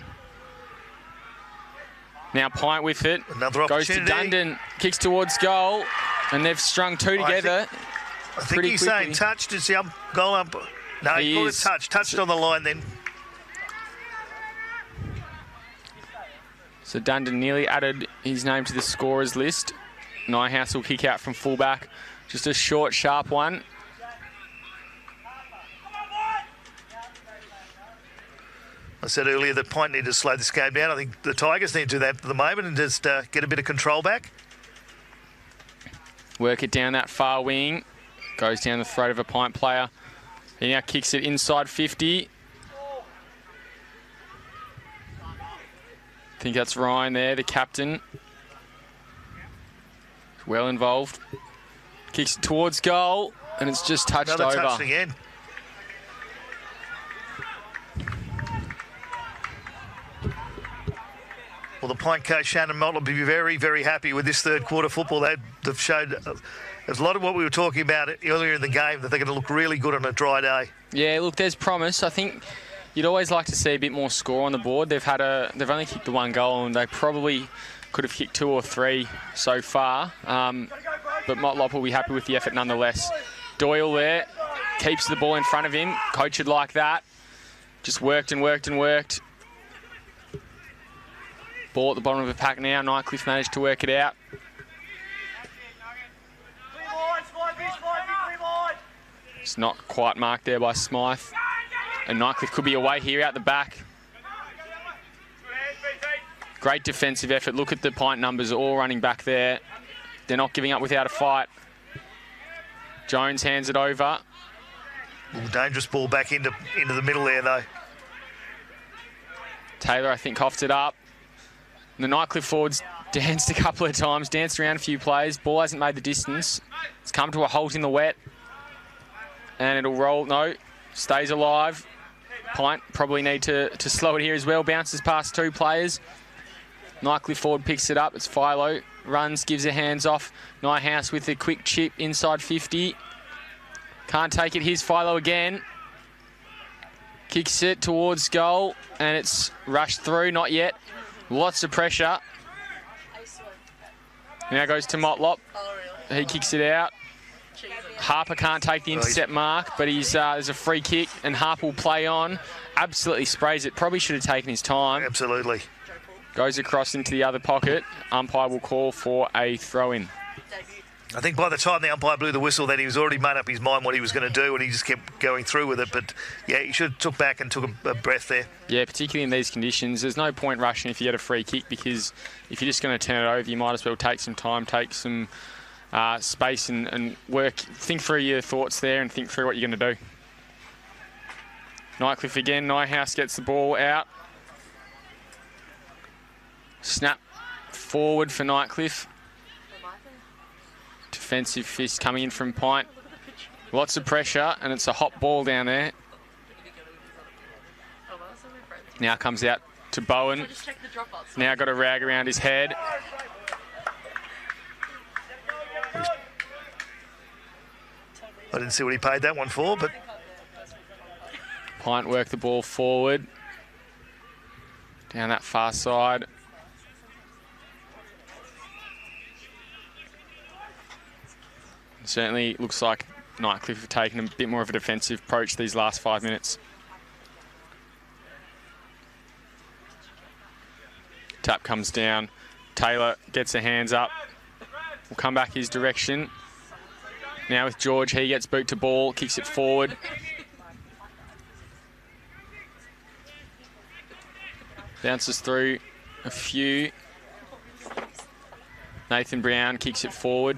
Now Pint with it. Another opportunity. Goes to Dundon, kicks towards goal, and they've strung two together. I think he's saying touched. Is the goal ump? No, he called it touched. Touched on the line then. So Dundon nearly added his name to the scorers list. Nyhouse will kick out from fullback. Just a short, sharp one. I said earlier that Pint need to slow this game down. I think the Tigers need to do that at the moment and just get a bit of control back. Work it down that far wing. Goes down the throat of a Pint player. He now kicks it inside 50. I think that's Ryan there, the captain. Well involved. Kicks it towards goal, and it's just touched over. Another touch again. Well, the Pint coach, Shannon Mott, will be very, very happy with this third quarter football. They've showed there's a lot of what we were talking about earlier in the game, that they're going to look really good on a dry day. Yeah, look, there's promise. I think you'd always like to see a bit more score on the board. They've only kicked the one goal, and they probably could have kicked 2 or 3 so far. But Motlop will be happy with the effort nonetheless. Doyle there, keeps the ball in front of him. Coach would like that. Just worked and worked and worked. Ball at the bottom of the pack now. Nightcliff managed to work it out. It's not quite marked there by Smythe. And Nightcliff could be away here out the back. Great defensive effort. Look at the Pint numbers all running back there. They're not giving up without a fight. Jones hands it over. Ooh, dangerous ball back into the middle there, though. Taylor, I think, coughed it up. And the Nightcliff forwards danced a couple of times, danced around a few plays. Ball hasn't made the distance. It's come to a halt in the wet. And it'll roll. No, stays alive. Pint probably need to slow it here as well. Bounces past 2 players. Nightcliff forward picks it up. It's Philo. Runs, gives it hands off. Nyhouse with a quick chip inside 50. Can't take it. Here's Philo again. Kicks it towards goal, and it's rushed through. Not yet. Lots of pressure. Now goes to Motlop. He kicks it out. Harper can't take the intercept mark, but there's a free kick, and Harper will play on. Absolutely sprays it. Probably should have taken his time. Absolutely. Goes across into the other pocket. Umpire will call for a throw-in. I think by the time the umpire blew the whistle, then he was already made up his mind what he was going to do, and he just kept going through with it. But, yeah, he should have took back and took a breath there. Yeah, particularly in these conditions. There's no point rushing if you get a free kick, because if you're just going to turn it over, you might as well take some time, take some space and work. Think through your thoughts there and think through what you're going to do. Nightcliff again. Nyhouse gets the ball out. Snap forward for Nightcliff. Defensive fist coming in from Pint. Lots of pressure, and it's a hot ball down there. Now comes out to Bowen. Now got a rag around his head. I didn't see what he paid that one for, but... Pint work the ball forward. Down that far side. Certainly looks like Nightcliff have taken a bit more of a defensive approach these last 5 minutes. Tap comes down. Taylor gets the hands up. Will come back his direction. Now with George, he gets boot to ball, kicks it forward. Bounces through a few. Nathan Brown kicks it forward.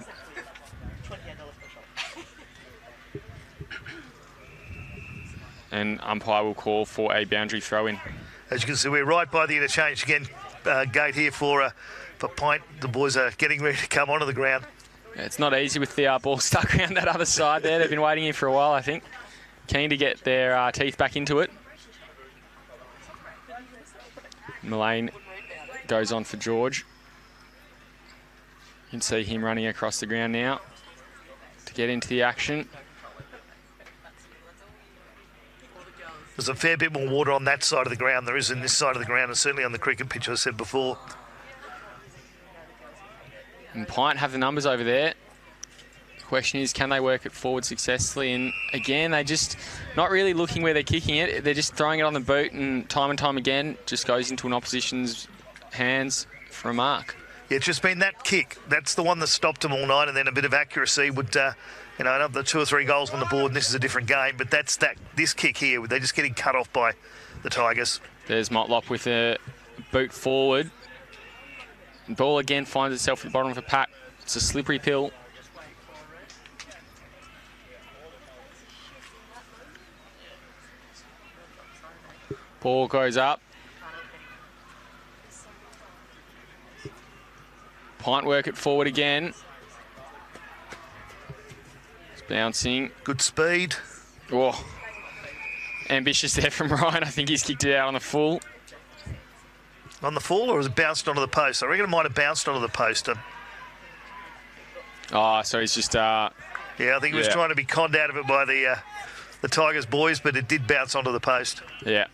And umpire will call for a boundary throw-in. As you can see, we're right by the interchange again. Gate here for PINT. The boys are getting ready to come onto the ground. Yeah, it's not easy with the ball stuck around that other side there. They've been waiting here for a while, I think. Keen to get their teeth back into it. Mullane goes on for George. You can see him running across the ground now to get into the action. There's a fair bit more water on that side of the ground than there is in this side of the ground, and certainly on the cricket pitch, as I said before. And PINT have the numbers over there. The question is, can they work it forward successfully? And again, they just not really looking where they're kicking it. They're just throwing it on the boot, and time again, just goes into an opposition's hands for a mark. Yeah, it's just been that kick. That's the one that stopped them all night, and then a bit of accuracy would, another 2 or 3 goals on the board, and this is a different game. But that's this kick here. They're just getting cut off by the Tigers. There's Motlop with a boot forward. Ball again finds itself at the bottom of a pack. It's a slippery pill. Ball goes up. PINT work it forward again. It's bouncing. Good speed. Oh, ambitious there from Ryan. I think he's kicked it out on the full. On the full, or has it bounced onto the post? I reckon it might have bounced onto the post. Oh, so he's just... yeah, I think he was trying to be conned out of it by the Tigers boys, but it did bounce onto the post. Yeah.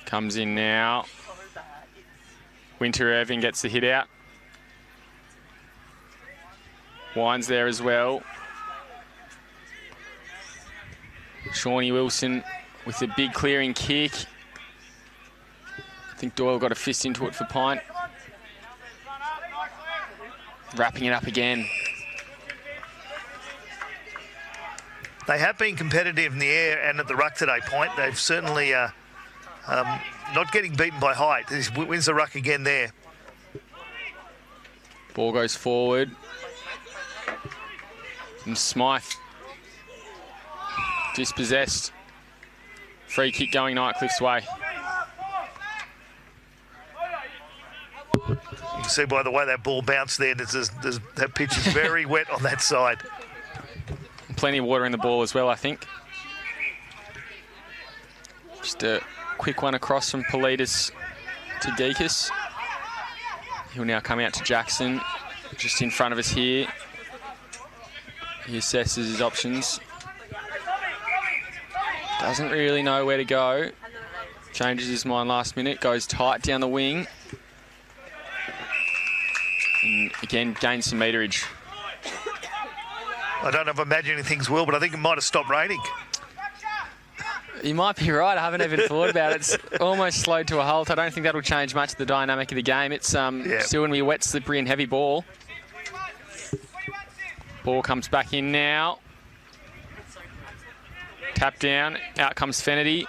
Comes in now. Winter Irving gets the hit out. Wine's there as well. Shawnee Wilson with a big clearing kick. I think Doyle got a fist into it for PINT. Wrapping it up again. They have been competitive in the air and at the ruck today, PINT. They've certainly not getting beaten by height. He wins the ruck again there. Ball goes forward. And Smythe dispossessed. Free kick going Nightcliff's way. You can see by the way that ball bounced there, that pitch is very wet on that side. Plenty of water in the ball as well, I think. Just a quick one across from Politis to Geekus. He'll now come out to Jackson, just in front of us here. He assesses his options. Doesn't really know where to go. Changes his mind last minute, goes tight down the wing. And again, gains some meterage. I don't know if I'm imagining things will, but I think it might have stopped raining. You might be right. I haven't even thought about it. It's almost slowed to a halt. I don't think that'll change much of the dynamic of the game. It's still going to be a wet, slippery and heavy ball. Ball comes back in now. Tap down. Out comes Fennerty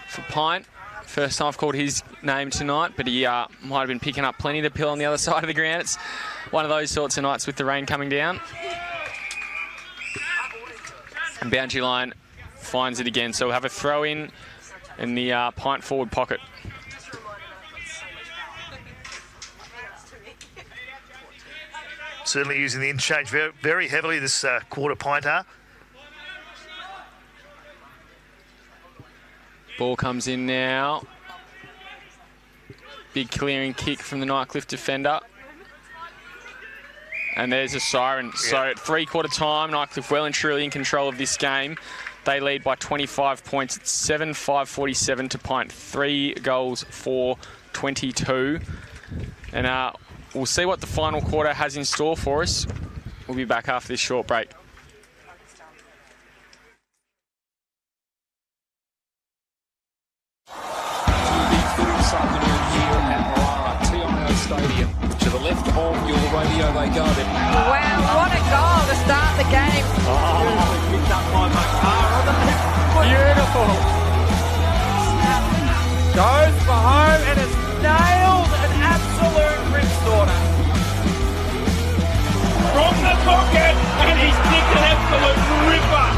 for PINT. First time I've called his name tonight, but he might have been picking up plenty of the pill on the other side of the ground. It's one of those sorts of nights with the rain coming down. And boundary line finds it again. So we'll have a throw in the PINT forward pocket. Certainly using the interchange very, very heavily this quarter, PINT are. Ball comes in now. Big clearing kick from the Nightcliff defender. And there's a siren. Yeah. So at 3/4 time, Nightcliff well and truly in control of this game. They lead by 25 points. It's 7-5-47 to PINT. 3 goals for 22. And we'll see what the final quarter has in store for us. We'll be back after this short break. video they go. Wow, what a goal to start the game. Picked up by Makar. Beautiful. Goes for home and has nailed an absolute ripstorter. From the pocket, and he's kicked an absolute ripper.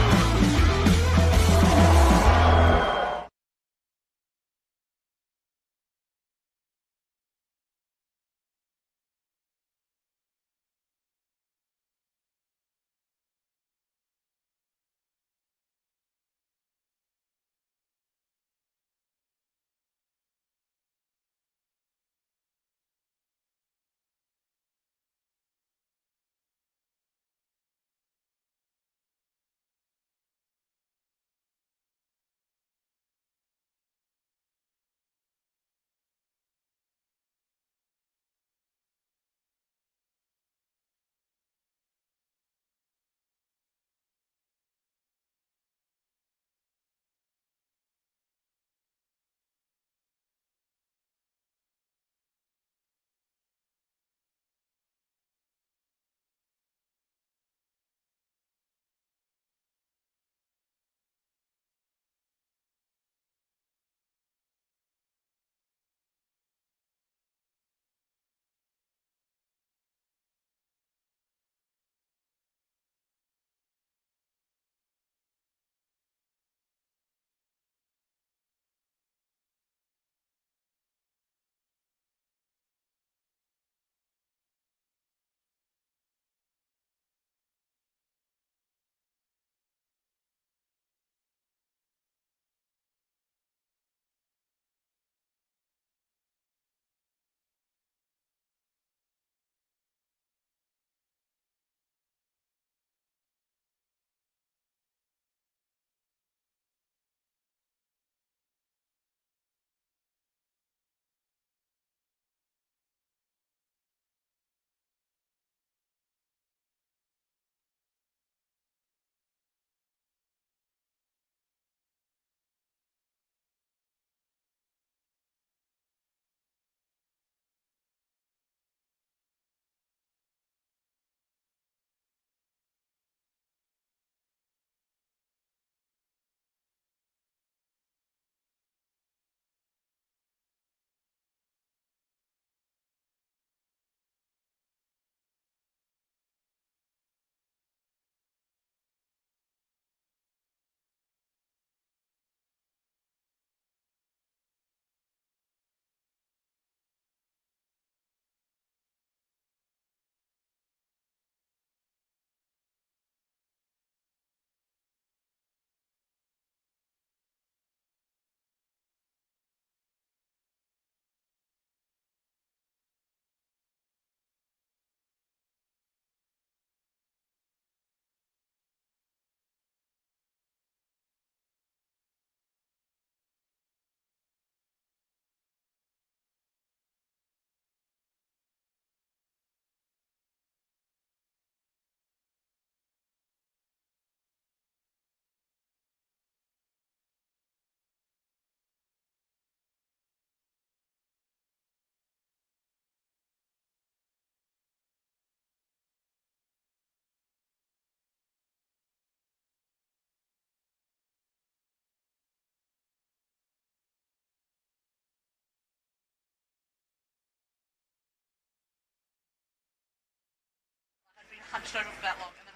Hunched over for that long. And then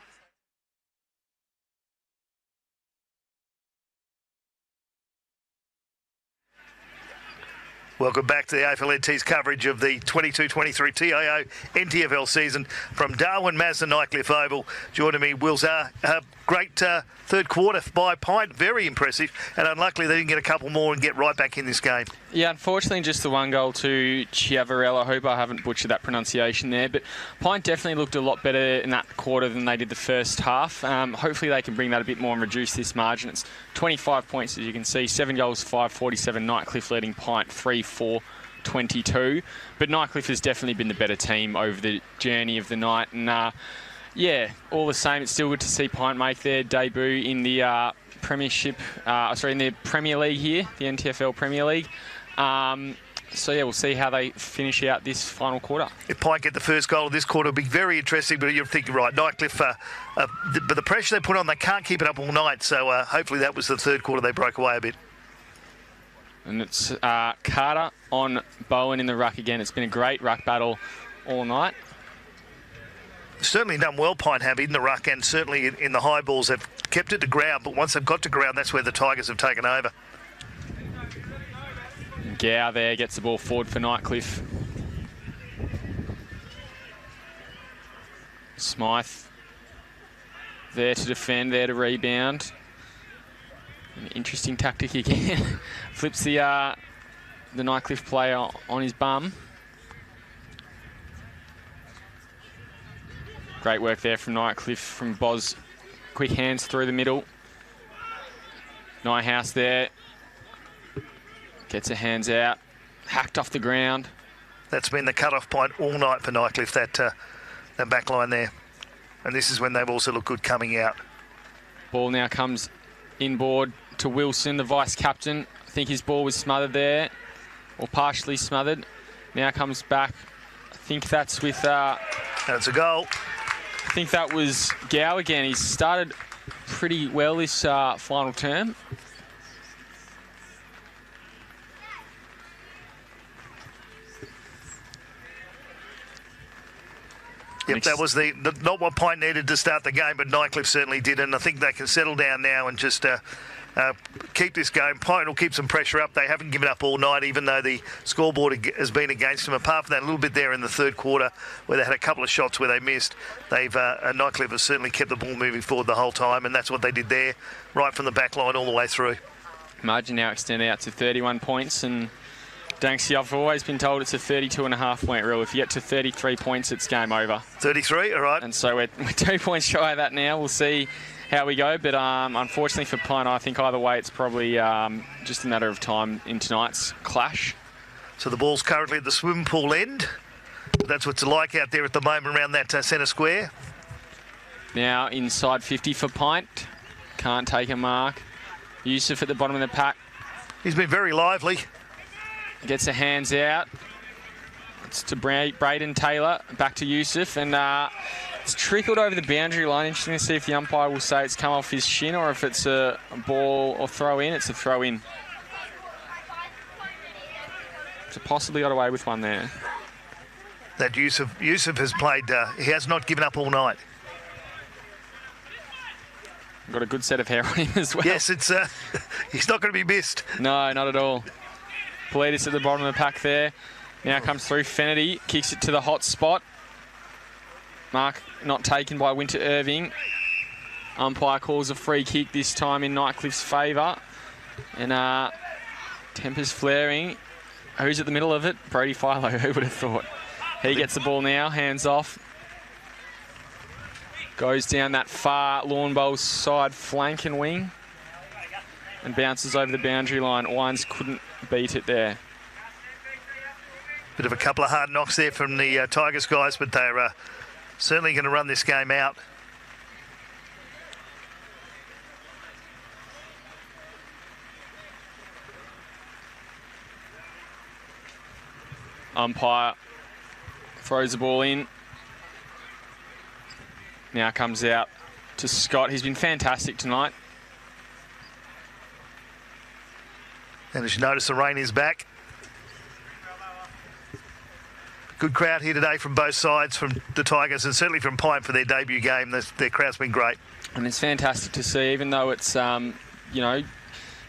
Welcome back to the AFL NT's coverage of the 22-23 TIO NTFL season from Darwin, Mazda, Nightcliff Oval. Joining me, Will Czar. Great third quarter by PINT, very impressive, and unluckily they didn't get a couple more and get right back in this game. Yeah, unfortunately just the one goal to Chiavarella. I hope I haven't butchered that pronunciation there, but PINT definitely looked a lot better in that quarter than they did the first half. Hopefully they can bring that a bit more and reduce this margin. It's 25 points, as you can see, 7 goals, 5-47, Nightcliff leading PINT 3-4-22. But Nightcliff has definitely been the better team over the journey of the night, and yeah, all the same, it's still good to see PINT make their debut in the Premiership, in the Premier League here, the NTFL Premier League. So, yeah, we'll see how they finish out this final quarter. If Pint get the first goal of this quarter, it'll be very interesting, but you're thinking, right, Nightcliff, but the pressure they put on, they can't keep it up all night, so hopefully that was the third quarter they broke away a bit. And it's Carter on Bowen in the ruck again. It's been a great ruck battle all night. Certainly done well, Pint have, in the ruck, and certainly in the high balls. They've kept it to ground, but once they've got to ground, that's where the Tigers have taken over. Gow there gets the ball forward for Nightcliff. Smythe there to defend, there to rebound. An interesting tactic again. Flips the Nightcliff player on his bum. Great work there from Nightcliff, from Boz. Quick hands through the middle. Nyhouse there. Gets her hands out. Hacked off the ground. That's been the cut-off point all night for Nightcliff, that back line there. And this is when they've also looked good coming out. Ball now comes inboard to Wilson, the vice-captain. I think his ball was smothered there, or partially smothered. Now comes back. I think that's with... That's a goal. I think that was Gow again. He's started pretty well this final term. Yep, that was not what Pint needed to start the game, but Nightcliff certainly did, and I think they can settle down now and just keep this going. Pint will keep some pressure up. They haven't given up all night, even though the scoreboard has been against them. Apart from that, a little bit there in the third quarter where they had a couple of shots where they missed. Nightcliff has certainly kept the ball moving forward the whole time, and that's what they did there, right from the back line all the way through. Margin now extended out to 31 points, and Danksy, I've always been told it's a 32.5 point rule. If you get to 33 points, it's game over. 33, all right. And so we're 2 points shy of that now. We'll see how we go. But unfortunately for Pint, I think either way, it's probably just a matter of time in tonight's clash. So the ball's currently at the swimming pool end. That's what's like out there at the moment around that centre square. Now inside 50 for Pint. Can't take a mark. Yusuf at the bottom of the pack. He's been very lively. Gets her hands out. It's to Braden Taylor. Back to Yusuf. And it's trickled over the boundary line. Interesting to see if the umpire will say it's come off his shin or if it's a ball or throw in. It's a throw in. So possibly got away with one there. That Yusuf has played, he has not given up all night. Got a good set of hair on him as well. Yes, it's he's not going to be missed. No, not at all. Politis at the bottom of the pack there. Now comes through Fennerty, kicks it to the hot spot. Mark not taken by Winter Irving. Umpire calls a free kick this time in Nightcliff's favour. And tempers flaring. Who's at the middle of it? Brody Philo, who would have thought? He gets the ball now, hands off. Goes down that far lawn bowl side flank and wing. And bounces over the boundary line. Wines couldn't beat it there. Bit of a couple of hard knocks there from the Tigers guys, but they're certainly going to run this game out. Umpire throws the ball in. Now comes out to Scott. He's been fantastic tonight. And as you notice, the rain is back. Good crowd here today from both sides, from the Tigers and certainly from Pint for their debut game. Their crowd's been great. And it's fantastic to see, even though it's, you know,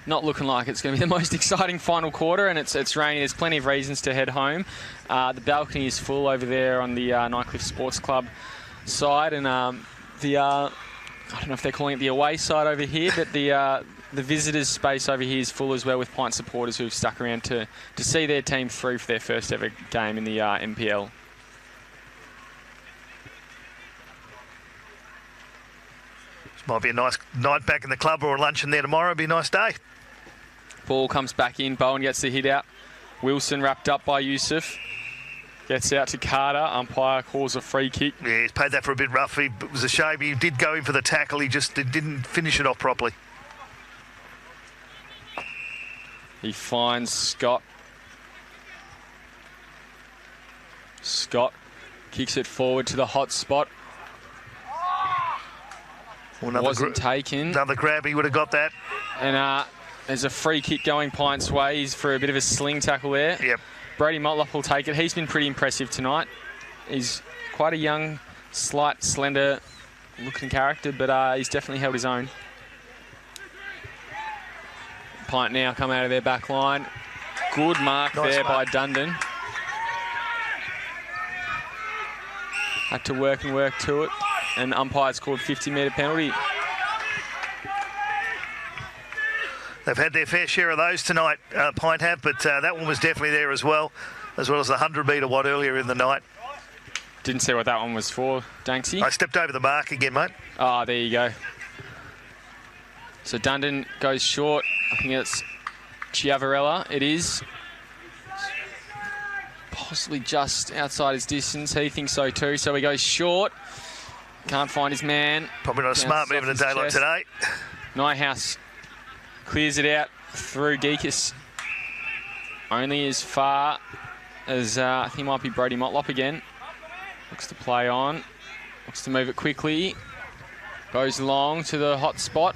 not looking like it's going to be the most exciting final quarter, and it's raining. There's plenty of reasons to head home. The balcony is full over there on the Nightcliff Sports Club side, and I don't know if they're calling it the away side over here, but the visitors' space over here is full as well, with Pint supporters who've stuck around to see their team through for their first ever game in the NPL. This might be a nice night back in the club or a luncheon there tomorrow. It'll be a nice day. Ball comes back in. Bowen gets the hit out. Wilson wrapped up by Yusuf. Gets out to Carter. Umpire calls a free kick. Yeah, he's paid that for a bit rough. It was a shame. He did go in for the tackle. He just didn't finish it off properly. He finds Scott. Scott kicks it forward to the hot spot. Well, wasn't taken. Another grab, he would have got that. And there's a free kick going Pints' way. He's for a bit of a sling tackle there. Yep. Brody Motlop will take it. He's been pretty impressive tonight. He's quite a young, slight, slender looking character, but he's definitely held his own. Pint now come out of their back line. Good mark there by Dundon. Had to work and work to it. And umpire scored 50-metre penalty. They've had their fair share of those tonight, Pint have, but that one was definitely there as well as the 100-metre one earlier in the night. Didn't see what that one was for, Danksy. I stepped over the mark again, mate. Oh, there you go. So Dundon goes short. I think it's Chiavarella. It is. Possibly just outside his distance. He thinks so too. So he goes short. Can't find his man. Probably not a smart move in a day like today. Nyhouse clears it out through Geekus. Only as far as I think it might be Brody Motlop again. Looks to play on. Looks to move it quickly. Goes long to the hot spot.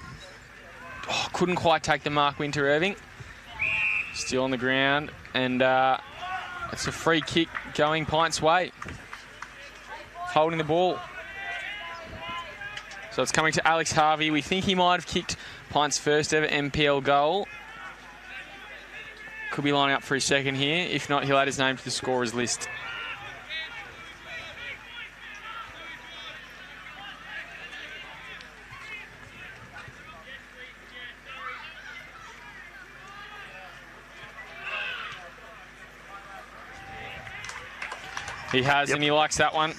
Oh, couldn't quite take the mark, Winter Irving. Still on the ground. And it's a free kick going Pints' way. Holding the ball. So it's coming to Alex Harvey. We think he might have kicked Pints' first ever MPL goal. Could be lining up for his second here. If not, he'll add his name to the scorers list. He has, and he likes that one.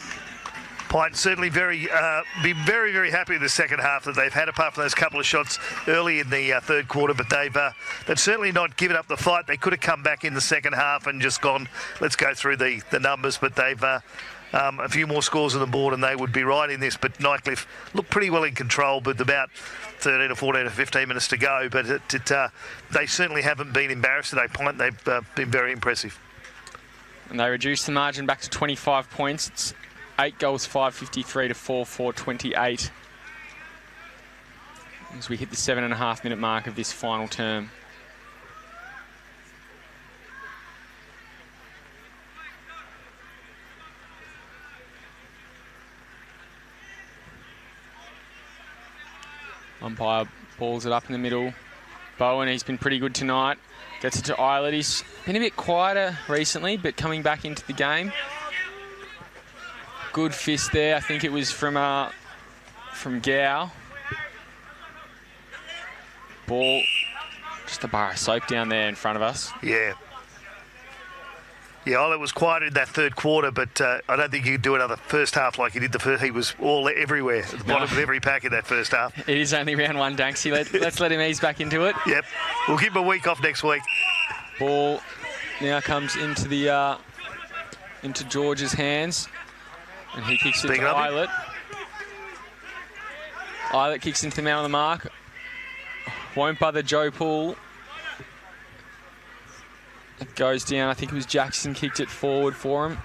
Pint certainly be very, very happy with the second half that they've had, apart from those couple of shots early in the third quarter. But they've certainly not given up the fight. They could have come back in the second half and just gone, let's go through the numbers. But they've a few more scores on the board and they would be right in this. But Nightcliff looked pretty well in control with about 13 or 14 or 15 minutes to go. But they certainly haven't been embarrassed today, Pint. They've been very impressive. And they reduced the margin back to 25 points. It's 8 goals, 5.53 to 4.28 as we hit the 7.5-minute mark of this final term. Umpire balls it up in the middle. Bowen, he's been pretty good tonight. Gets it to Eilert. He's been a bit quieter recently, but coming back into the game. Good fist there. I think it was from Gow. Ball, just a bar of soap down there in front of us. Yeah. Yeah, Eilert was quiet in that third quarter, but I don't think he could do another first half like he did the first. He was all everywhere, at the bottom of every pack in that first half. It is only round one, Danksy. Let's let him ease back into it. Yep. We'll give him a week off next week. Ball now comes into the into George's hands, and he kicks it to Eilert. Eilert kicks into the man on the mark. Won't bother Joe Poole. It goes down. I think it was Jackson kicked it forward for him.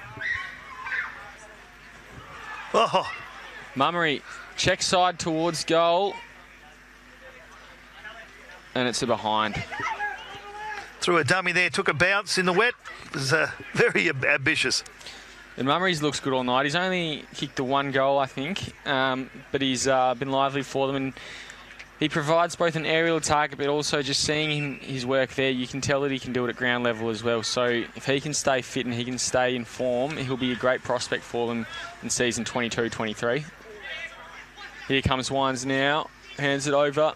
Oh. Mummery, check side towards goal. And it's a behind. Threw a dummy there, took a bounce in the wet. It was very ambitious. And Mummery's looks good all night. He's only kicked the one goal, I think. But he's been lively for them. And he provides both an aerial target, but also just seeing his work there, you can tell that he can do it at ground level as well. So if he can stay fit and he can stay in form, he'll be a great prospect for them in season 22-23. Here comes Wines now, hands it over.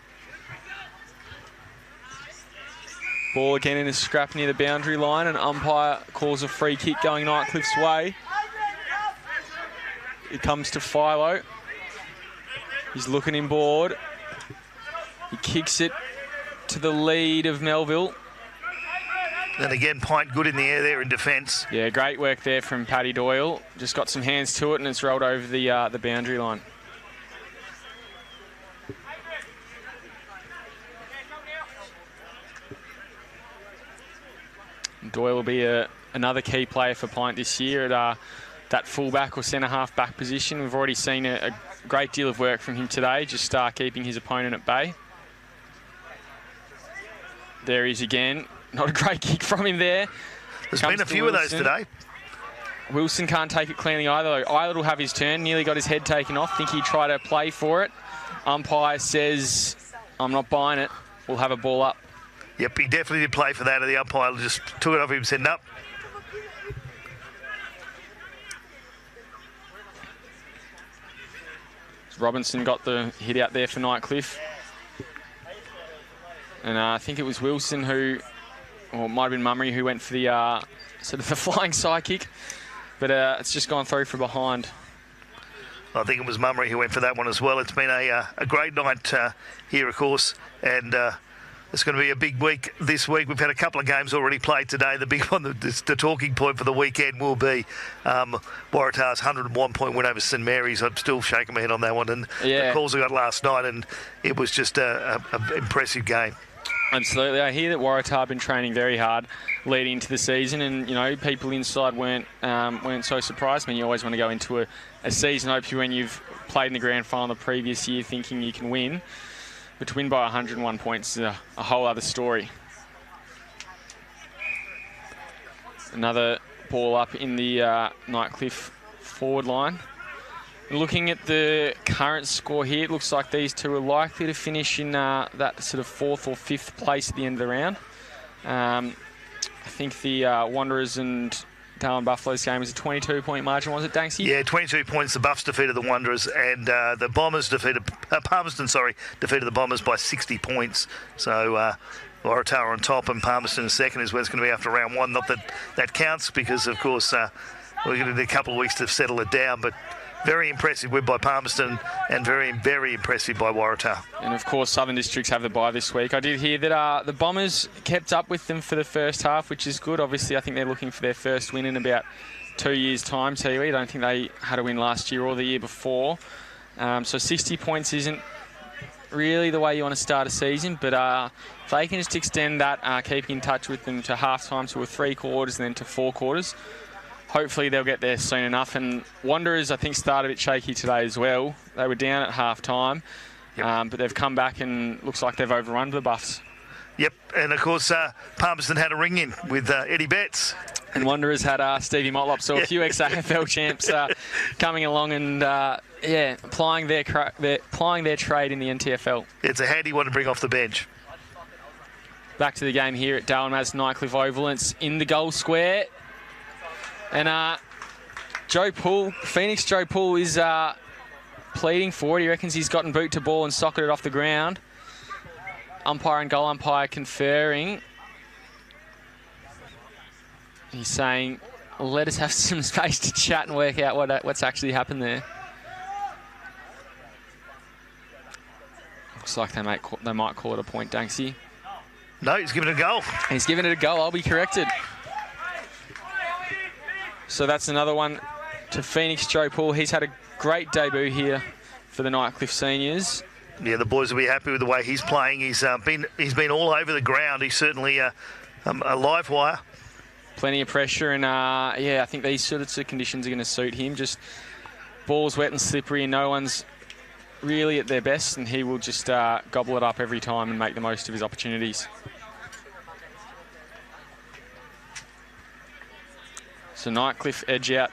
Ball again in a scrap near the boundary line, and umpire calls a free kick going Nightcliff's way. It comes to Philo. He's looking inboard. He kicks it to the lead of Melville. And again, Pint good in the air there in defence. Yeah, great work there from Paddy Doyle. Just got some hands to it and it's rolled over the boundary line. And Doyle will be a another key player for PINT this year at that fullback or centre-half back position. We've already seen a great deal of work from him today, just keeping his opponent at bay. There he is again. Not a great kick from him there. There's been a few of those today. Wilson can't take it cleanly either, though. Eilert will have his turn. Nearly got his head taken off. Think he tried to play for it. Umpire says, I'm not buying it. We'll have a ball up. Yep, he definitely did play for that, and the umpire just took it off him and said, nope. Robinson got the hit out there for Nightcliff. And I think it was Wilson who, or it might have been Mummery who went for the sort of the flying side kick. But it's just gone through from behind. I think it was Mummery who went for that one as well. It's been a great night here, of course, and it's going to be a big week this week. We've had a couple of games already played today. The big one, the talking point for the weekend will be Waratah's 101-point win over St Mary's. I'm still shaking my head on that one. And the calls I got last night, and it was just an impressive game. Absolutely. I hear that Waratah have been training very hard leading into the season, and you know, people inside weren't so surprised. I mean, you always want to go into a season, hopefully when you've played in the grand final the previous year, thinking you can win. But to win by 101 points is a whole other story. Another ball up in the Nightcliff forward line. Looking at the current score here, it looks like these two are likely to finish in that sort of 4th or 5th place at the end of the round. I think the Wanderers and Darwin Buffalo's game was a 22-point margin, was it, Danksy? Yeah, 22 points. The Buffs defeated the Wanderers, and the Bombers defeated Palmerston. Defeated the Bombers by 60 points. So Waratah on top, and Palmerston in second is where it's going to be after round one. Not that that counts, because of course we're going to need a couple of weeks to settle it down, but. Very impressive win by Palmerston, and very, very impressive by Waratah. And of course, Southern Districts have the bye this week. I did hear that the Bombers kept up with them for the first half, which is good. Obviously, I think they're looking for their first win in about 2 years' time, TIO. I don't think they had a win last year or the year before. So 60 points isn't really the way you want to start a season, but if they can just extend that, keeping in touch with them to half-time, to a 3 quarters, and then to 4 quarters, hopefully they'll get there soon enough. And Wanderers, I think, started a bit shaky today as well. They were down at half-time, but they've come back and looks like they've overrun the Buffs. Yep, and of course, Palmerston had a ring-in with Eddie Betts. And Wanderers had Stevie Motlop, so a few ex-AFL champs coming along and, applying their trade in the NTFL. It's a handy one to bring off the bench. Back to the game here at Darwin Mazda Nightcliff Oval. It's in the goal square. And Phoenix Joe Poole is pleading for it. He reckons he's gotten boot to ball and socketed it off the ground. Umpire and goal umpire conferring. He's saying, let us have some space to chat and work out what's actually happened there. Looks like they might call it a point, Danksy. No, he's given it a goal. He's given it a goal. I'll be corrected. So that's another one to Phoenix Joe Poole. He's had a great debut here for the Nightcliff seniors. Yeah, the boys will be happy with the way he's playing. He's been all over the ground. He's certainly a live wire. Plenty of pressure, and I think these sorts of conditions are going to suit him. Just ball's wet and slippery, and no one's really at their best, and he will just gobble it up every time and make the most of his opportunities. So Nightcliff edge out.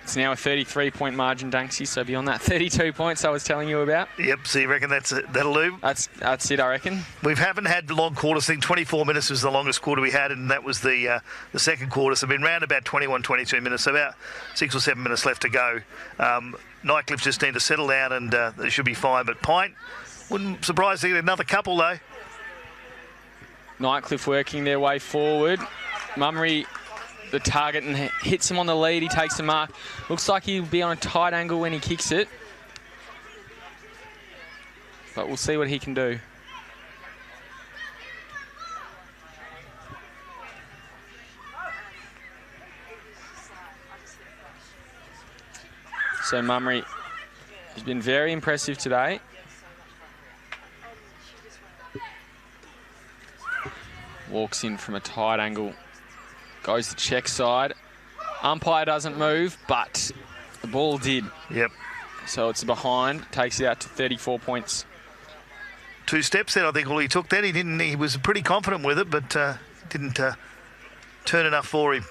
It's now a 33-point margin, Danksy, so beyond that 32 points I was telling you about. Yep, so you reckon that'll do? That's it, I reckon. We haven't had long quarters. I think 24 minutes was the longest quarter we had, and that was the second quarter. So we've been around about 21, 22 minutes, so about 6 or 7 minutes left to go. Nightcliff just need to settle down, and they should be fine. But PINT, wouldn't surprise to get another couple, though. Nightcliff working their way forward. Mummery the target and hits him on the lead. He takes the mark. Looks like he'll be on a tight angle when he kicks it. But we'll see what he can do. So Mummery has been very impressive today. Walks in from a tight angle. Goes to check side. Umpire doesn't move, but the ball did. Yep. So it's a behind. Takes it out to 34 points. 2 steps there, I think, all he took then. He was pretty confident with it, but didn't turn enough for him.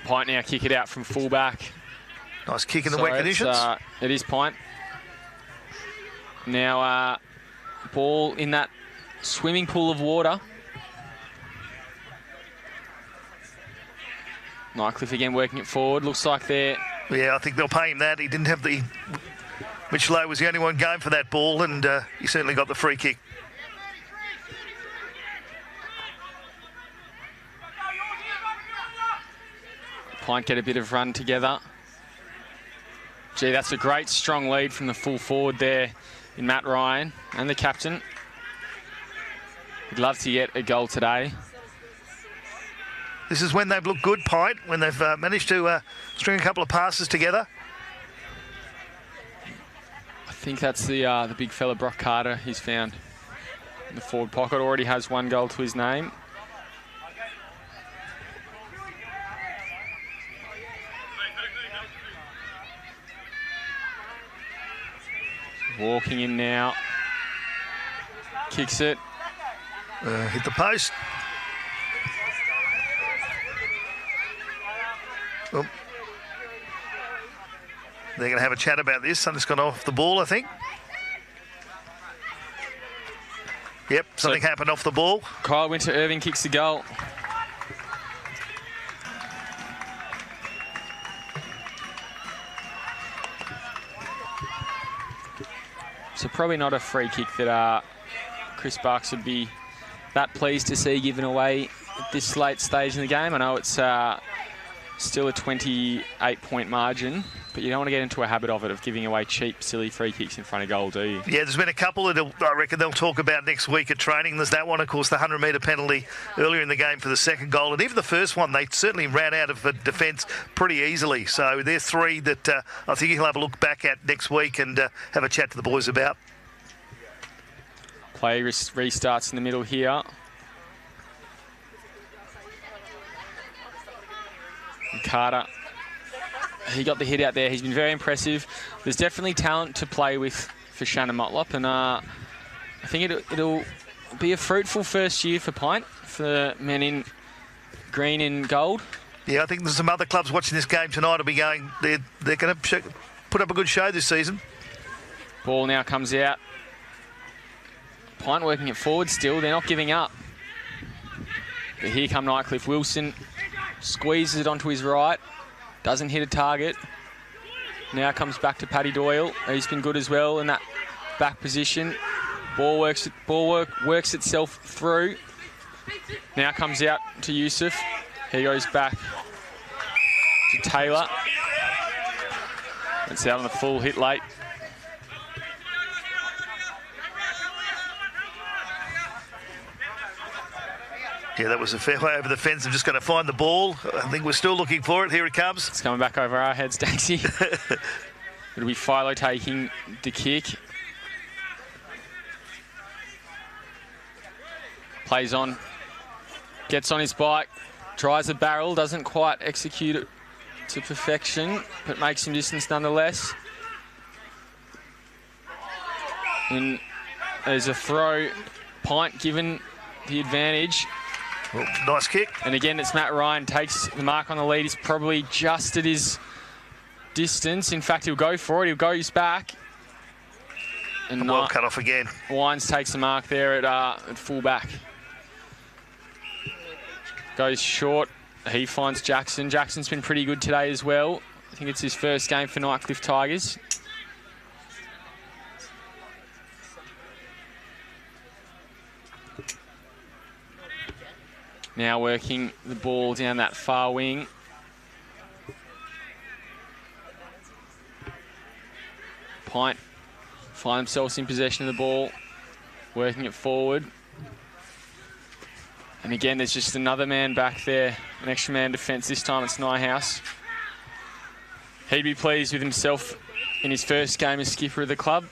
Pint now kick it out from fullback. Nice kick in the wet conditions. It is Pint. Now, ball in that swimming pool of water. Nightcliff again working it forward. Looks like they're... Yeah, I think they'll pay him that. He didn't have the... Mitch Lowe was the only one going for that ball, and he certainly got the free kick. Pint get a bit of run together. Gee, that's a great strong lead from the full forward there in Matt Ryan and the captain. He'd love to get a goal today. This is when they've looked good, Pint, when they've managed to string a couple of passes together. I think that's the big fella, Brock Carter, he's found in the forward pocket. Already has 1 goal to his name. Walking in now. Kicks it. Hit the post. Oh. They're going to have a chat about this. Something's gone off the ball, I think. Yep, something happened off the ball. Kyle Winter-Irving kicks the goal. So probably not a free kick that Chris Barks would be that pleased to see given away at this late stage in the game. I know it's still a 28-point margin, but you don't want to get into a habit of it, of giving away cheap, silly free kicks in front of goal, do you? Yeah, there's been a couple that I reckon they'll talk about next week at training. There's that one, of course, the 100-metre penalty earlier in the game for the second goal. And even the first one, they certainly ran out of defence pretty easily. So there's 3 that I think he'll have a look back at next week and have a chat to the boys about. Play restarts in the middle here. And Carter, he got the hit out there. He's been very impressive. There's definitely talent to play with for Shannon Motlop, and I think it'll be a fruitful first year for Pint, for the men in green and gold. Yeah, I think there's some other clubs watching this game tonight will be going, they're going to put up a good show this season. Ball now comes out. Pint working it forward still. They're not giving up. But here come Nightcliff. Wilson squeezes it onto his right. Doesn't hit a target. Now comes back to Paddy Doyle. He's been good as well in that back position. Ball works itself through. Now comes out to Yusuf. He goes back to Taylor. It's out on the full hit late. Yeah, that was a fair way over the fence. I'm just going to find the ball. I think we're still looking for it. Here it comes. It's coming back over our heads, Daxie. It'll be Philo taking the kick. Plays on. Gets on his bike. Tries a barrel. Doesn't quite execute it to perfection, but makes some distance nonetheless. And there's a throw. Pint given the advantage. Well, nice kick. And again, it's Matt Ryan takes the mark on the lead. He's probably just at his distance. In fact, he'll go for it. He'll go his back. And well cut off again. Wines takes the mark there at full back. Goes short. He finds Jackson. Jackson's been pretty good today as well. I think it's his first game for Nightcliff Tigers. Now working the ball down that far wing. Pint find themselves in possession of the ball, working it forward. And again, there's just another man back there, an extra man defence. This time it's Nyhouse. He'd be pleased with himself in his first game as skipper of the club.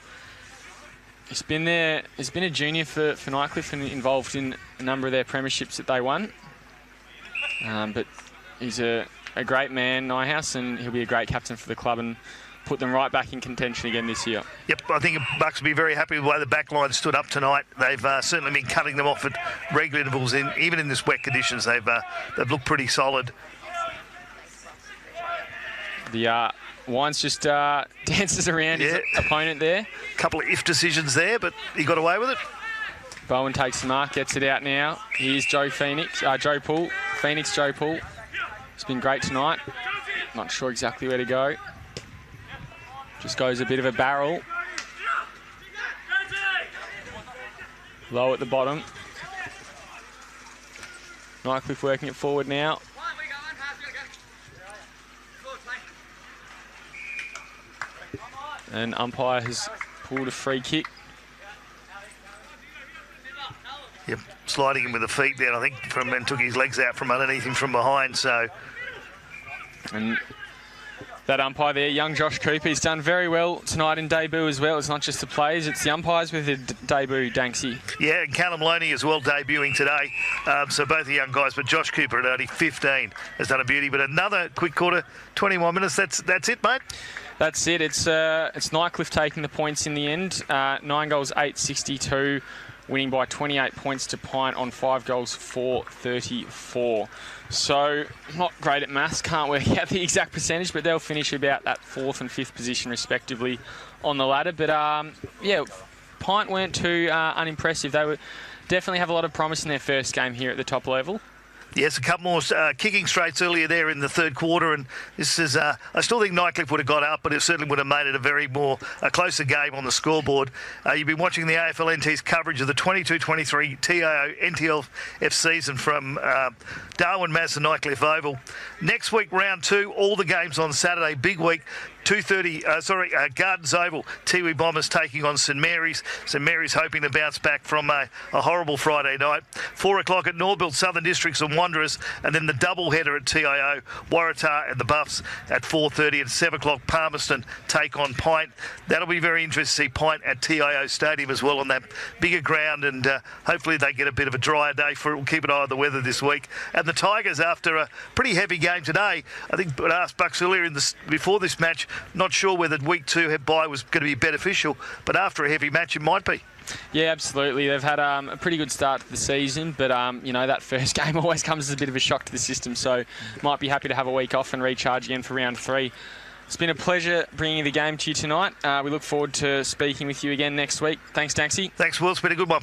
He's been a junior for Nightcliff and involved in a number of their premierships that they won. But he's a great man, Nyhouse, and he'll be a great captain for the club and put them right back in contention again this year. Yep, I think Bucks will be very happy with the way the back line stood up tonight. They've certainly been cutting them off at regular intervals, even in this wet conditions. They've looked pretty solid. The Wines just dances around his opponent there. A couple of if decisions there, but he got away with it. Bowen takes the mark, gets it out now. Here's Joe Poole. Phoenix Joe Poole. It's been great tonight. Not sure exactly where to go. Just goes a bit of a barrel. Low at the bottom. Nightcliff working it forward now. And umpire has pulled a free kick. Yep, sliding him with the feet there, I think, and took his legs out from underneath him from behind. So, and that umpire there, young Josh Cooper, he's done very well tonight in debut as well. It's not just the players, it's the umpires with their debut, Danksy. Yeah, and Callum Loney as well debuting today. So both the young guys, but Josh Cooper at only 15 has done a beauty. But another quick quarter, 21 minutes. That's it, mate. That's it. It's Nightcliff taking the points in the end. 9 goals, 862. Winning by 28 points to PINT on 5 goals, 434. So, not great at maths, can't work out the exact percentage, but they'll finish about that 4th and 5th position respectively on the ladder. But yeah, PINT weren't too unimpressive. They definitely have a lot of promise in their first game here at the top level. Yes, a couple more kicking straights earlier there in the third quarter, and this is. I still think Nightcliff would have got up, but it certainly would have made it a closer game on the scoreboard. You've been watching the AFL NT's coverage of the 22-23 TIO NTFL season from Darwin, Mazda, Nightcliff Oval. Next week, round 2, all the games on Saturday, big week. 2:30, Gardens Oval, Tiwi Bombers taking on St Mary's. St Mary's hoping to bounce back from a horrible Friday night. 4 o'clock at Norbuilt, Southern Districts and Wanderers, and then the double header at TIO, Waratah and the Buffs at 4:30, and 7 o'clock Palmerston take on PINT. That'll be very interesting to see PINT at TIO Stadium as well on that bigger ground, and hopefully they get a bit of a drier day for it. We'll keep an eye on the weather this week. And the Tigers, after a pretty heavy game today, I think I asked Bucks earlier before this match, not sure whether week 2 bye was going to be beneficial, but after a heavy match it might be. Yeah, absolutely. They've had a pretty good start to the season, but you know, that first game always comes as a bit of a shock to the system, so might be happy to have a week off and recharge again for round 3. It's been a pleasure bringing the game to you tonight. We look forward to speaking with you again next week. Thanks, Danksy. Thanks, Will. It's been a good one.